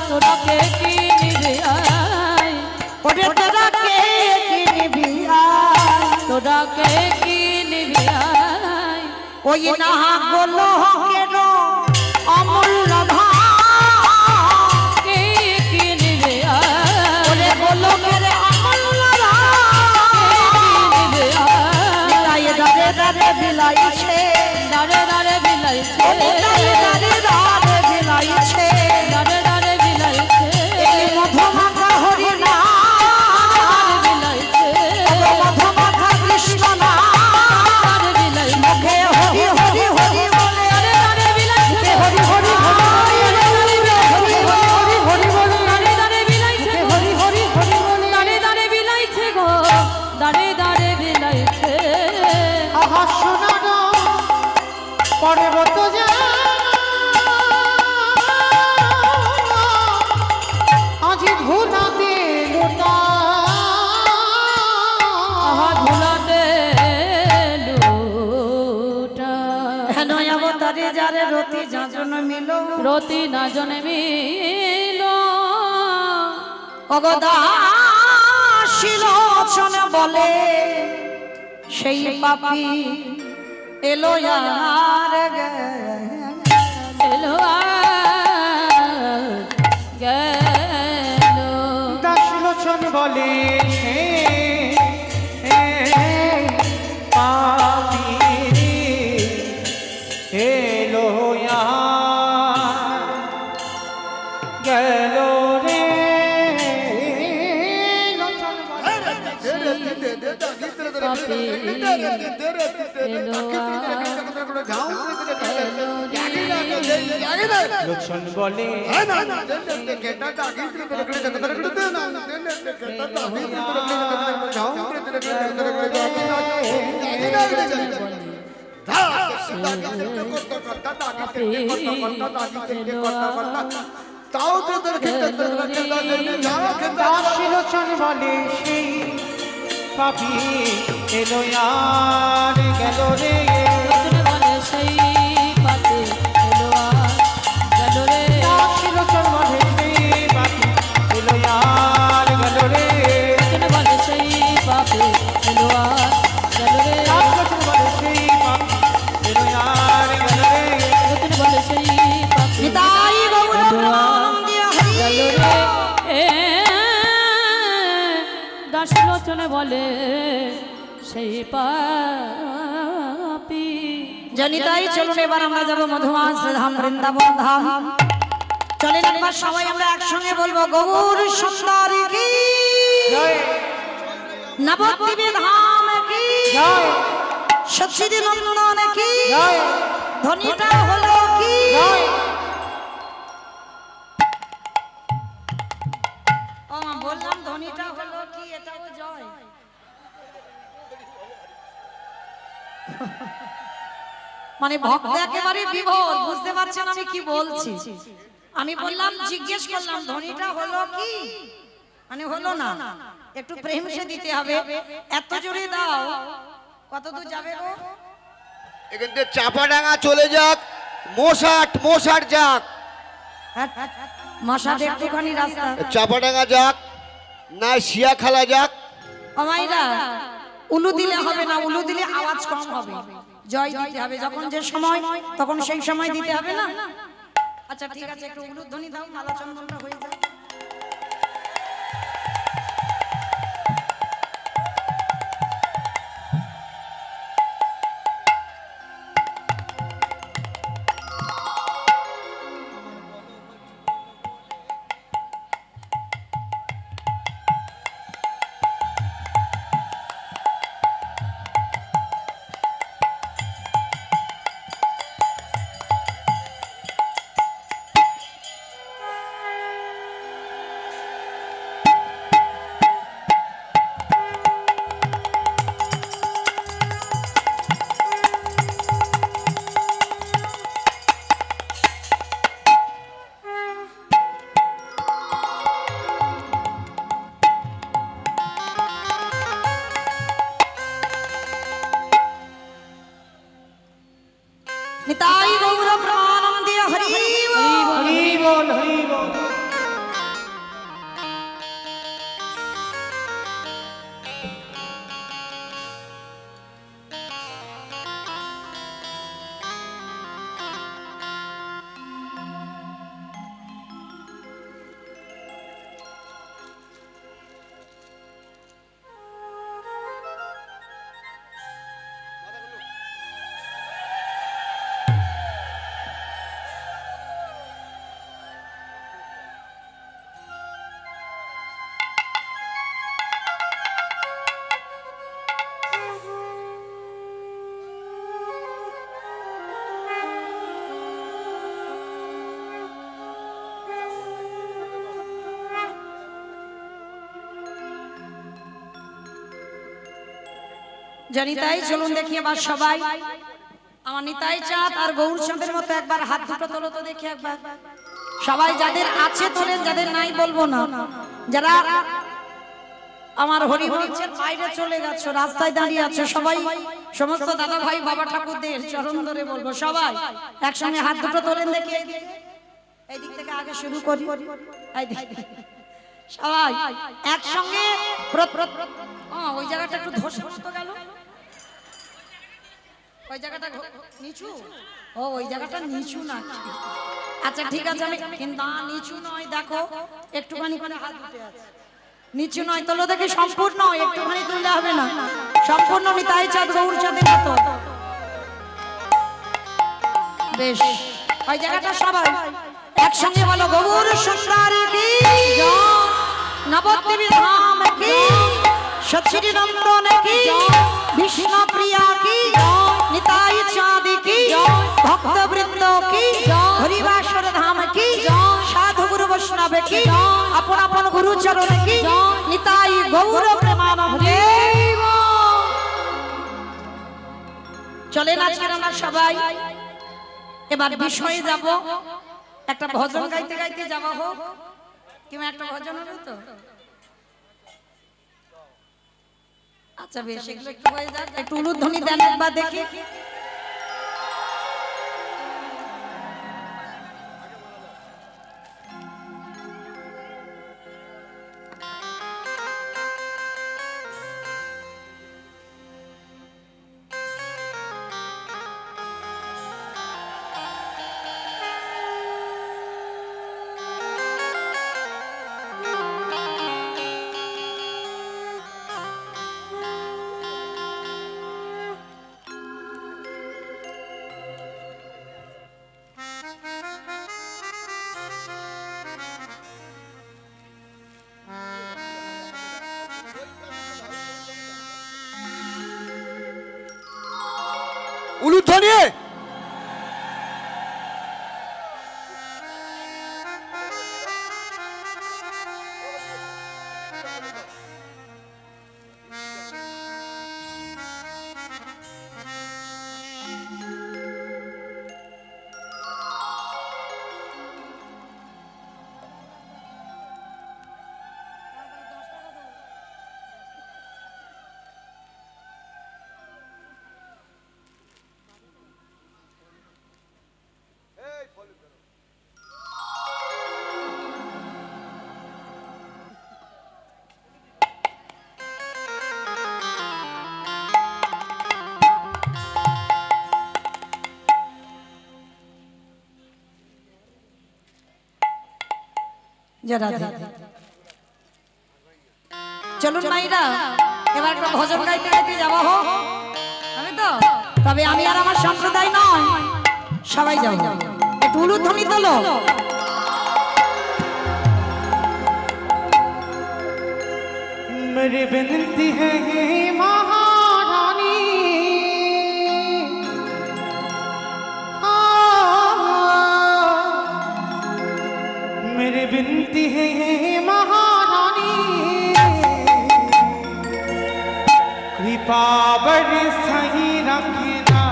তোরা কে কিনবি আয়, ওরে তোরা কে কিনবি তোরা কে কিনবি আয়, ওই না বলো কেন অমূল্য ভাই কে কিনবি আয়, ওরে বলো মেরে অমূল্য কিনবি আয়। ভাই দারে দারে বিলাইছে দাঁড়ে দাঁড়ে বিলাইছে, দারে দারে দারে বিলাইছে দাঁড়ে দাঁড়ে বিলাইছে, এই মধুমাখা হরিনা বিলাইছে, মধুমাখা কৃষ্ণ না দাঁড়ে বিলাইছে, মুখে হরি হরি হরি বলে দাঁড়ে দাঁড়ে বিলাইছে, হরি হরি হরি হরি হরি বলে দাঁড়ে দাঁড়ে বিলাইছে, হরি হরি হরি বলে দাঁড়ে দাঁড়ে বিলাইছে গো, দাঁড়ে দাঁড়ে বিলাইছে। আহা সোনার পর্বত যেন আজ ধুলাতে লোটা, আহা ধুলাতে লুটা, হেন অবতারে যারে রতি যাজন মিলো রতি না জন্মিল, অগদাশীলোচন বলে সেই পাপী এলো আর এলো আর গেল, দাসলোচন বলে সে পাপী এলো আর গেল রে লোচন বলে পাপি লোচন বলে তাও তোদের দাসী লোচন বলে সেই পাপি এলো আর গেল রে লোচন বলে সেই পাপি এলো আর গেল রে দাসী লোচন বলে সেই পাপি এলো আর গেল রে লোচন বলে সেই পাপি এলো আর গেল রে দাসী লোচন বলে সেই পাপি এলো আর গেল রে লোচন বলে সেই পাপি নিতাই গৌর প্রেমানন্দে হরি গেল রে দাস লোচনে বলে সেই পাপি জনিতাই চলুন এবার আমরা যাব মধুমাস ধাম বৃন্দাবন ধাম চলেন একবার সবাই আমরা একসঙ্গে বলবো গৌর সুন্দর কি জয় নবদ্বীপে ধাম কি জয় সচিদি নন্দন কি জয় ধ্বনিটা হলো কি জয় ও মা বললাম ধ্বনিটা হলো কি এটাও জয় মানে ভক্ত একেবারে বিভোর বুঝতে পারছেন আমি কি বলছি আমি বললাম জিজ্ঞেস করলাম ধ্বনিটা হলো কি মানে হলো না একটু প্রেম সে দিতে হবে এত জোরে দাও কত দূর যাবে গো এখান থেকে চাপাডাঙ্গা চলে যাক মশাট যাক মশাদের একটুখানি রাস্তা চাপাডাঙ্গা যাক না শিয়াখালা যাক আমাইরা উলু দিলে হবে না উলু দিলে আওয়াজ কম হবে জয় দিতে হবে যখন যে সময় তখন সেই সময় দিতে হবে না আচ্ছা ঠিক আছে একটু উলু ধ্বনি দাও মালা চন্দনটা হয়ে যায় নিতাই গৌর প্রেমানন্দে হরি বল। হরি বল হরি বল জনিতাই চলুন দেখি এবার সবাই আমার নিতাই চাঁদ আর গৌর চাঁদের মতো একবার হাত দুটো তোলো তো দেখি একবার সবাই যাদের আছে তোলেন যাদের নাই বলবো না যারা আমার হরিমঞ্চের বাইরে চলে গেছো রাস্তায় দাঁড়িয়ে আছো সবাই সমস্ত দাদা ভাই বাবা ঠাকুরদের চরণ ধরে বলবো সবাই একসঙ্গে হাত দুটো তোলেন দেখি এই দিক থেকে আগে শুরু করি এই দিক সবাই একসঙ্গে ওই জায়গাটা একটু ধসে তো গেল ওই জায়গাটা নিচু ও ওই জায়গাটা নিচু না আচ্ছা ঠিক আছে আমি কিন্তু না নিচু নয় দেখো একটুখানি করে হাত উঠে আছে নিচু নয় তোলো দেখে সম্পূর্ণ একটুখানি তুললে হবে না সম্পূর্ণ নিতাই চাঁদ গৌর চাঁদের মতো বেশ ওই জায়গাটা সবাই একসঙ্গে বলো গৌর সুন্দর কি নবদ্বীপে ধাম কি সচিদি নন্দন কি विष्णु प्रिया की निताई चाँद की भक्त वृंद की हरिवासर धाम की साधु गुरु वैष्णव की अपन अपन गुरु चरण की निताई गौर प्रेमानंदे চলে না ছেড়ে না সবাই এবার বিষয়ে যাব একটা ভজন গাইতে গাইতে যাওয়া হোক কিংবা একটা ভজন হবে তো আচ্ছা বেশ এগুলো একটু হয়ে যাক একটু উলুধ্বনি দেন একবার দেখি উলুধ্বনি যারা চলুন মাইরা এবার একটা ভজন গাইতে গাইতে যাওয়া হোক আমি তো তবে আমি আর আমার সম্প্রদায় নয় সবাই যাব একটু উলুধ্বনি তোলো मेरी विनती है हे महारानी मेरी विनती है हे महारानी कृपा बरसाई रखना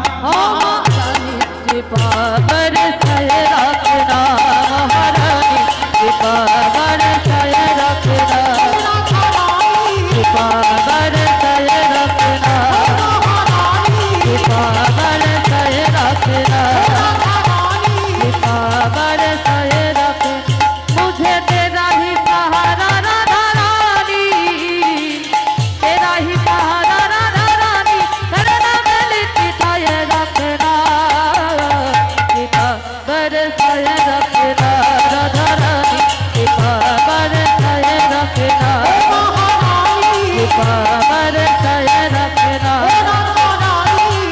कृपा बरसाए रखना महारानी कृपा बरसाए रखना कृपा बरसाए रखना कृपा बरसाए रखना कृपा बरसाए रखना मुझे तेरा ही सहारा राधा रानी तेरा ही सहारा राधा रानी तेरे नाम लिखाए रखना कृपा बरसाए रखना राधा रानी कृपा बरसाए रखना कृपा बरसाए रखना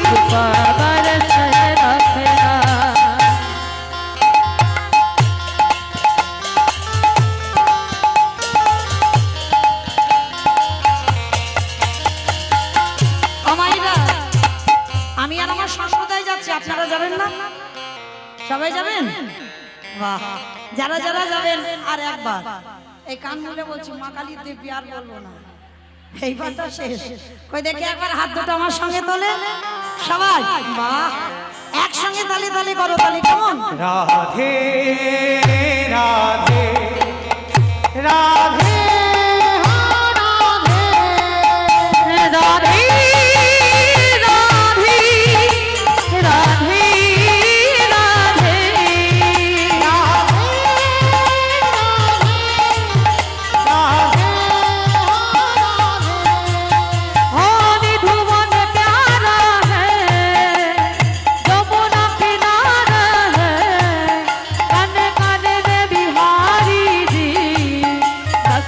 कृपा बरसाए रखना আমাইরা আমি আর আমার সম্প্রদায় যাচ্ছি আপনারা যাবেন না সবাই যাবেন বাহ যারা যারা যাবেন আর একবার এই কান মুলে বলছি মা কালীর দেবী আর বলবো না এইবারটা শেষ কই দেখি একবার হাত দুটো আমার সঙ্গে তোলে সবাই বাহ একসঙ্গে তালি তালি করো তালি কেমন राधे राधे राधे राधे राधे राधे धुवन प्यारा है यमुना किनारा है कन कन में बिहारी जी रस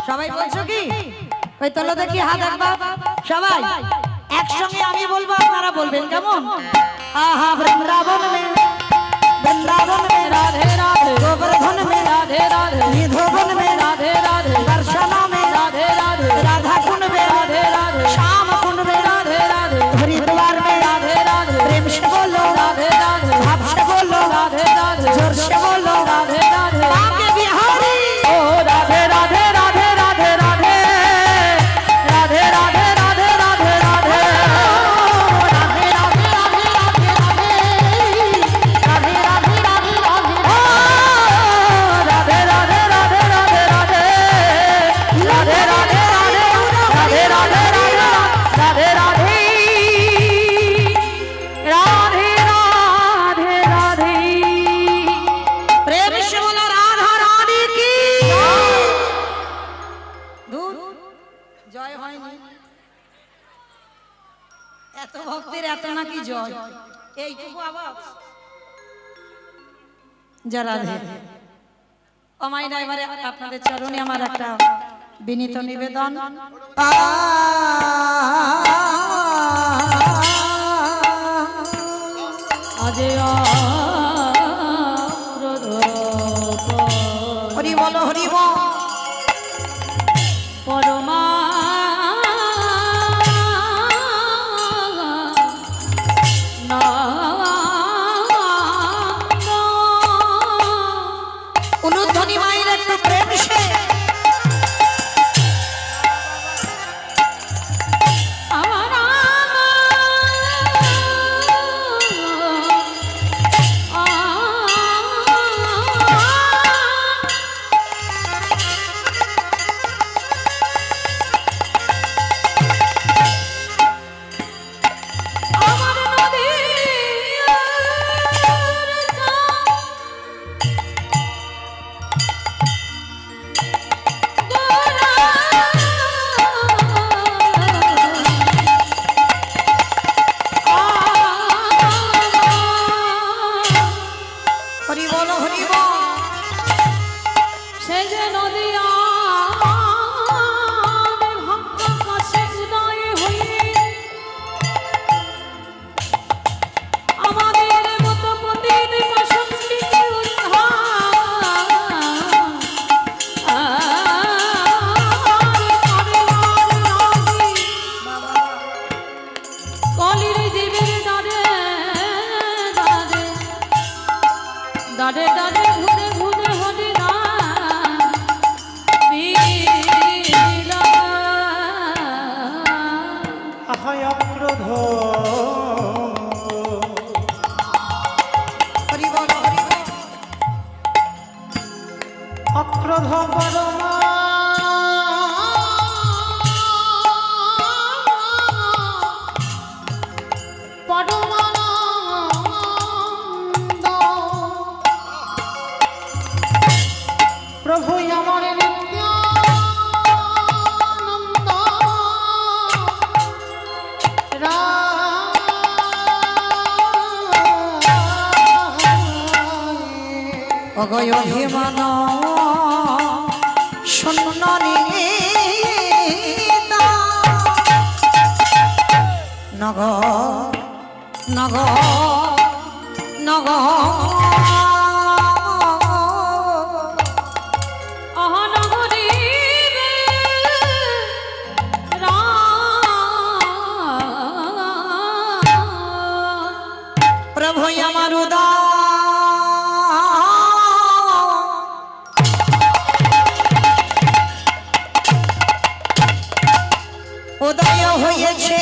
সবাই বলছো কি? ওই তোলো দেখি হাত একবার সবাই একসঙ্গে আমি বলবো আপনারা বলবেন কেমন? আহা বৃন্দাবন মে রাধে রাধে, গোবর্ধন মে রাধে রাধে, নিধোবন মে রাধে রাধে, দর্শনা মে রাধে রাধে, রাধা कुंड में राधे राधे, श्याम कुंड में राधे राधे, हरिद्वार में राधे राधे, प्रेम से बोलो राधे राधे, भाव से बोलो राधे राधे, जोर से बोलो राधे राधे, आगे बिहारी ओ राधे राधे राधे राधे राधे राधे राधे राधे राधे राधे प्रेम से बोलो राधा रानी की दूर জয় হয়নি এত ভক্তের এত নাকি জয় এইটুকু আওয়াজ যারা ও মাইনা এবারে আপনাদের চরণে আমার একটা বিনীত নিবেদন আজে হরি বলো হরি বল পরমা উলুধ্বনি মায়ের একটু প্রেম সে হরি বলো হরি বল সে যে নদিয়া ভক্ত কাছে উদয় হয়ে আমাদের মতো প্রতিদিন সংস্কৃতি কলির জীবের দাদে দাদে দাদে দাদে ঘুরে ঘুরে হরি না আহায় অক্রোধ হরি বলো হরি বল অক্রোধ পরমা প্রভু আমার নিত্যানন্দ অগয় অভিমান শূন্য নিতা নগ নগ নগ অহনগরী প্রভু আমার উদয় উদয় হয়েছে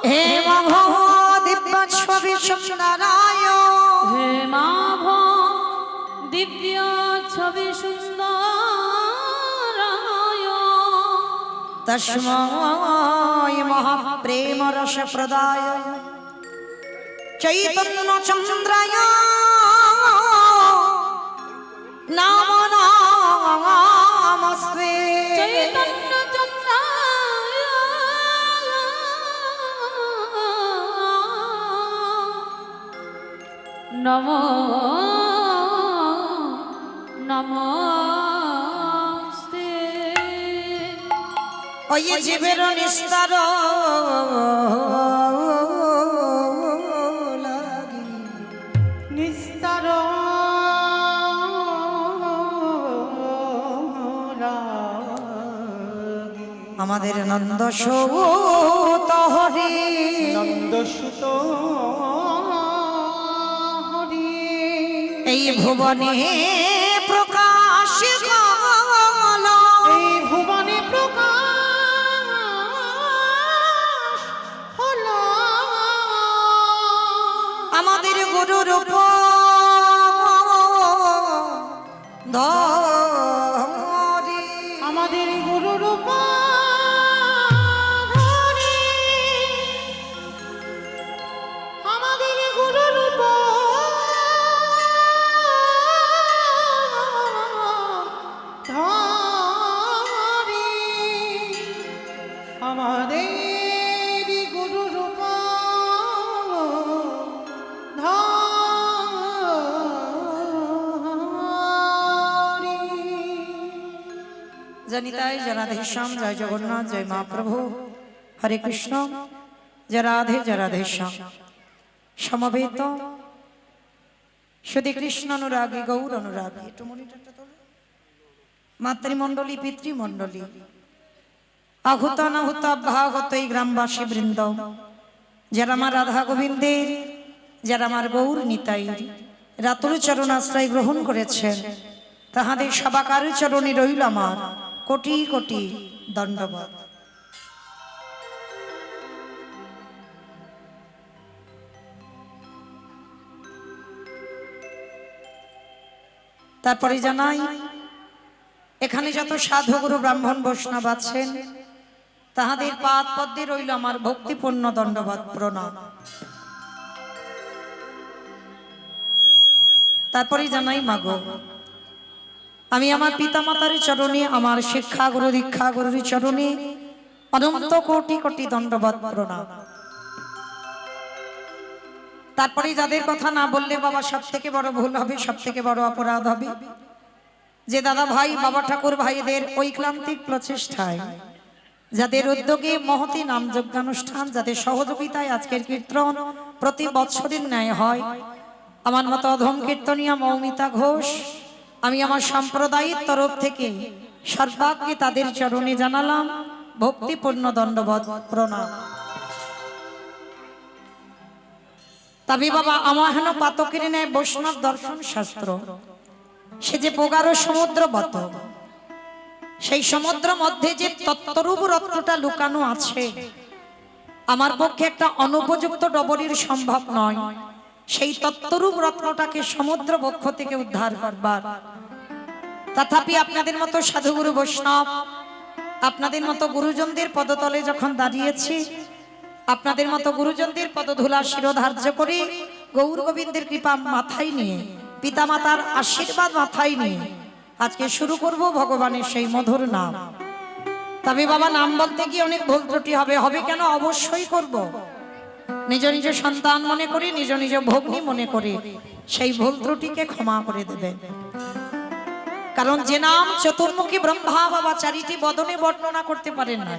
হে মহাদিব্য ছবি নারায়ণ হে মাভ দিব্য ছবি সুন্দর তস্মৈ মহাপ্রেম রস প্রদায় চৈতন্য চন্দ্রায় নাম নমস্তে চৈতন্য চন্দ্রায় নমো নমস্তে ওই জীবের নিস্তার লাগি নিস্তার আমাদের নন্দ সৌত হরি নন্দসুত হরি এই ভুবনে প্রকাশ হল এই ভুবনে প্রকাশ হলো আমাদের গুরু রূপ ধরি আমাদের গুরু রূপ আমাদের গুরু রূপ ধরি আমাদের গুরু রূপ জনিতায় জরাধেশ্যাম জয় জগন্নাথ জয় মহাপ্রভু হরে কৃষ্ণ জয় রাধেশ্যাম সমবেত শুধু কৃষ্ণ অনুরাগী গৌর অনুরাগী একটু মনিটরটা তোলো। মাতৃমণ্ডলী পিতৃমণ্ডলী আহুত অনাহুত অভ্যাগত এই গ্রামবাসী বৃন্দ যারা আমার রাধা গোবিন্দের যারা আমার গৌর নিতাইর রাতুল চরণ আশ্রয় গ্রহণ করেছেন তাহাদের সবাকার চরণে রইল আমার কোটি কোটি দণ্ডবত। তারপরে জানাই এখানে যত সাধু গুরু ব্রাহ্মণ বৈষ্ণব আছেন তাহাদের পাদ পদ্মে রইল আমার ভক্তিপূর্ণ দণ্ডবত প্রণাম। তারপরে জানাই মাগো আমি আমার পিতামাতার চরণে আমার শিক্ষা গুরু দীক্ষা গুরুর চরণে অনন্ত কোটি কোটি দণ্ডবত প্রণাম। তারপরে যাদের কথা না বললে বাবা সব থেকে বড় ভুল হবে, সব থেকে বড় অপরাধ হবে, যে দাদা ভাই বাবা ঠাকুর ভাইদের ঐক্লান্তিক প্রচেষ্টায় যাদের উদ্যোগে মহতি নাম যজ্ঞানুষ্ঠান যাদের সহযোগিতায় আজকের কীর্তন প্রতি বৎসরের ন্যায় হয়, আমার মতো অধম কীর্তনিয়া মৌমিতা ঘোষ আমি আমার সম্প্রদায়ের তরফ থেকে সর্বাগ্রে তাদের চরণে জানালাম ভক্তিপূর্ণ দণ্ডবত প্রণাম। তবে বাবা আমার হেন পাতকের ন্যায় বৈষ্ণব দর্শন শাস্ত্র সে যে প্রগাঢ় সমুদ্রবত, সেই সমুদ্র মধ্যে যে তত্ত্বরূপ রত্নটা লুকানো আছে আমার পক্ষে একটা অনুপযুক্ত ডবরির সম্ভব নয়। সেই তত্ত্বরূপ রত্নটাকে সমুদ্র বক্ষ থেকে উদ্ধার করবার, তথাপি আপনাদের মতো সাধুগুরু বৈষ্ণব আপনাদের মতো গুরুজনদের পদতলে যখন দাঁড়িয়েছি, আপনাদের মতো গুরুজনদের পদধূলা শিরোধার্য করে গৌর গোবিন্দের কৃপা মাথায় নিয়ে পিতামাতার আশীর্বাদ মাথায় নিয়ে আজকে শুরু করব ভগবানের সেই মধুর নাম। তবে বাবা নাম বলতে গিয়ে অনেক ভুল ত্রুটি হবে, হবে কেন, অবশ্যই করব। নিজ নিজ সন্তান মনে করি, নিজ নিজ ভগ্নী মনে করি, সেই ভুল ত্রুটিকে ক্ষমা করে দেবেন। কারণ যে নাম চতুর্মুখী ব্রহ্মা বাবা চারিটি বদনে বর্ণনা করতে পারেন না।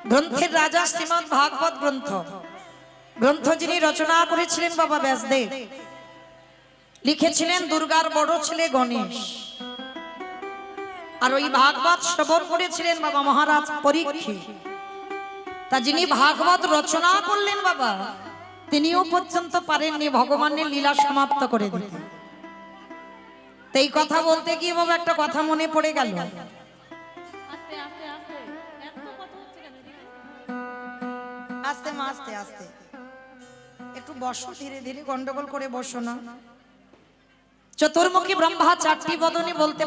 গ্রন্থের রাজা শ্রীমৎ ভাগবত গ্রন্থ যিনি রচনা করেছিলেন বাবা ব্যাসদেব, লিখেছিলেন দুর্গার বড় ছেলে গণেশ, আর ওই ভাগবত শ্রবণ করেছিলেন বাবা মহারাজ পরীক্ষিত। তা যিনি ভাগবত রচনা করলেন বাবা, তিনিও পর্যন্ত পারেননি ভগবানের লীলা সমাপ্ত করে দিতে। এই কথা বলতে গিয়ে বাবা একটা কথা মনে পড়ে গেল। আস্তে আস্তে আস্তে এত কথা হচ্ছে কেন এদিকে? আস্তে মা আস্তে আস্তে একটু বসো, ধীরে ধীরে গন্ডগোল করে বসো না। চতুর্মুখী ব্রহ্মা চারটি বদনে বলতে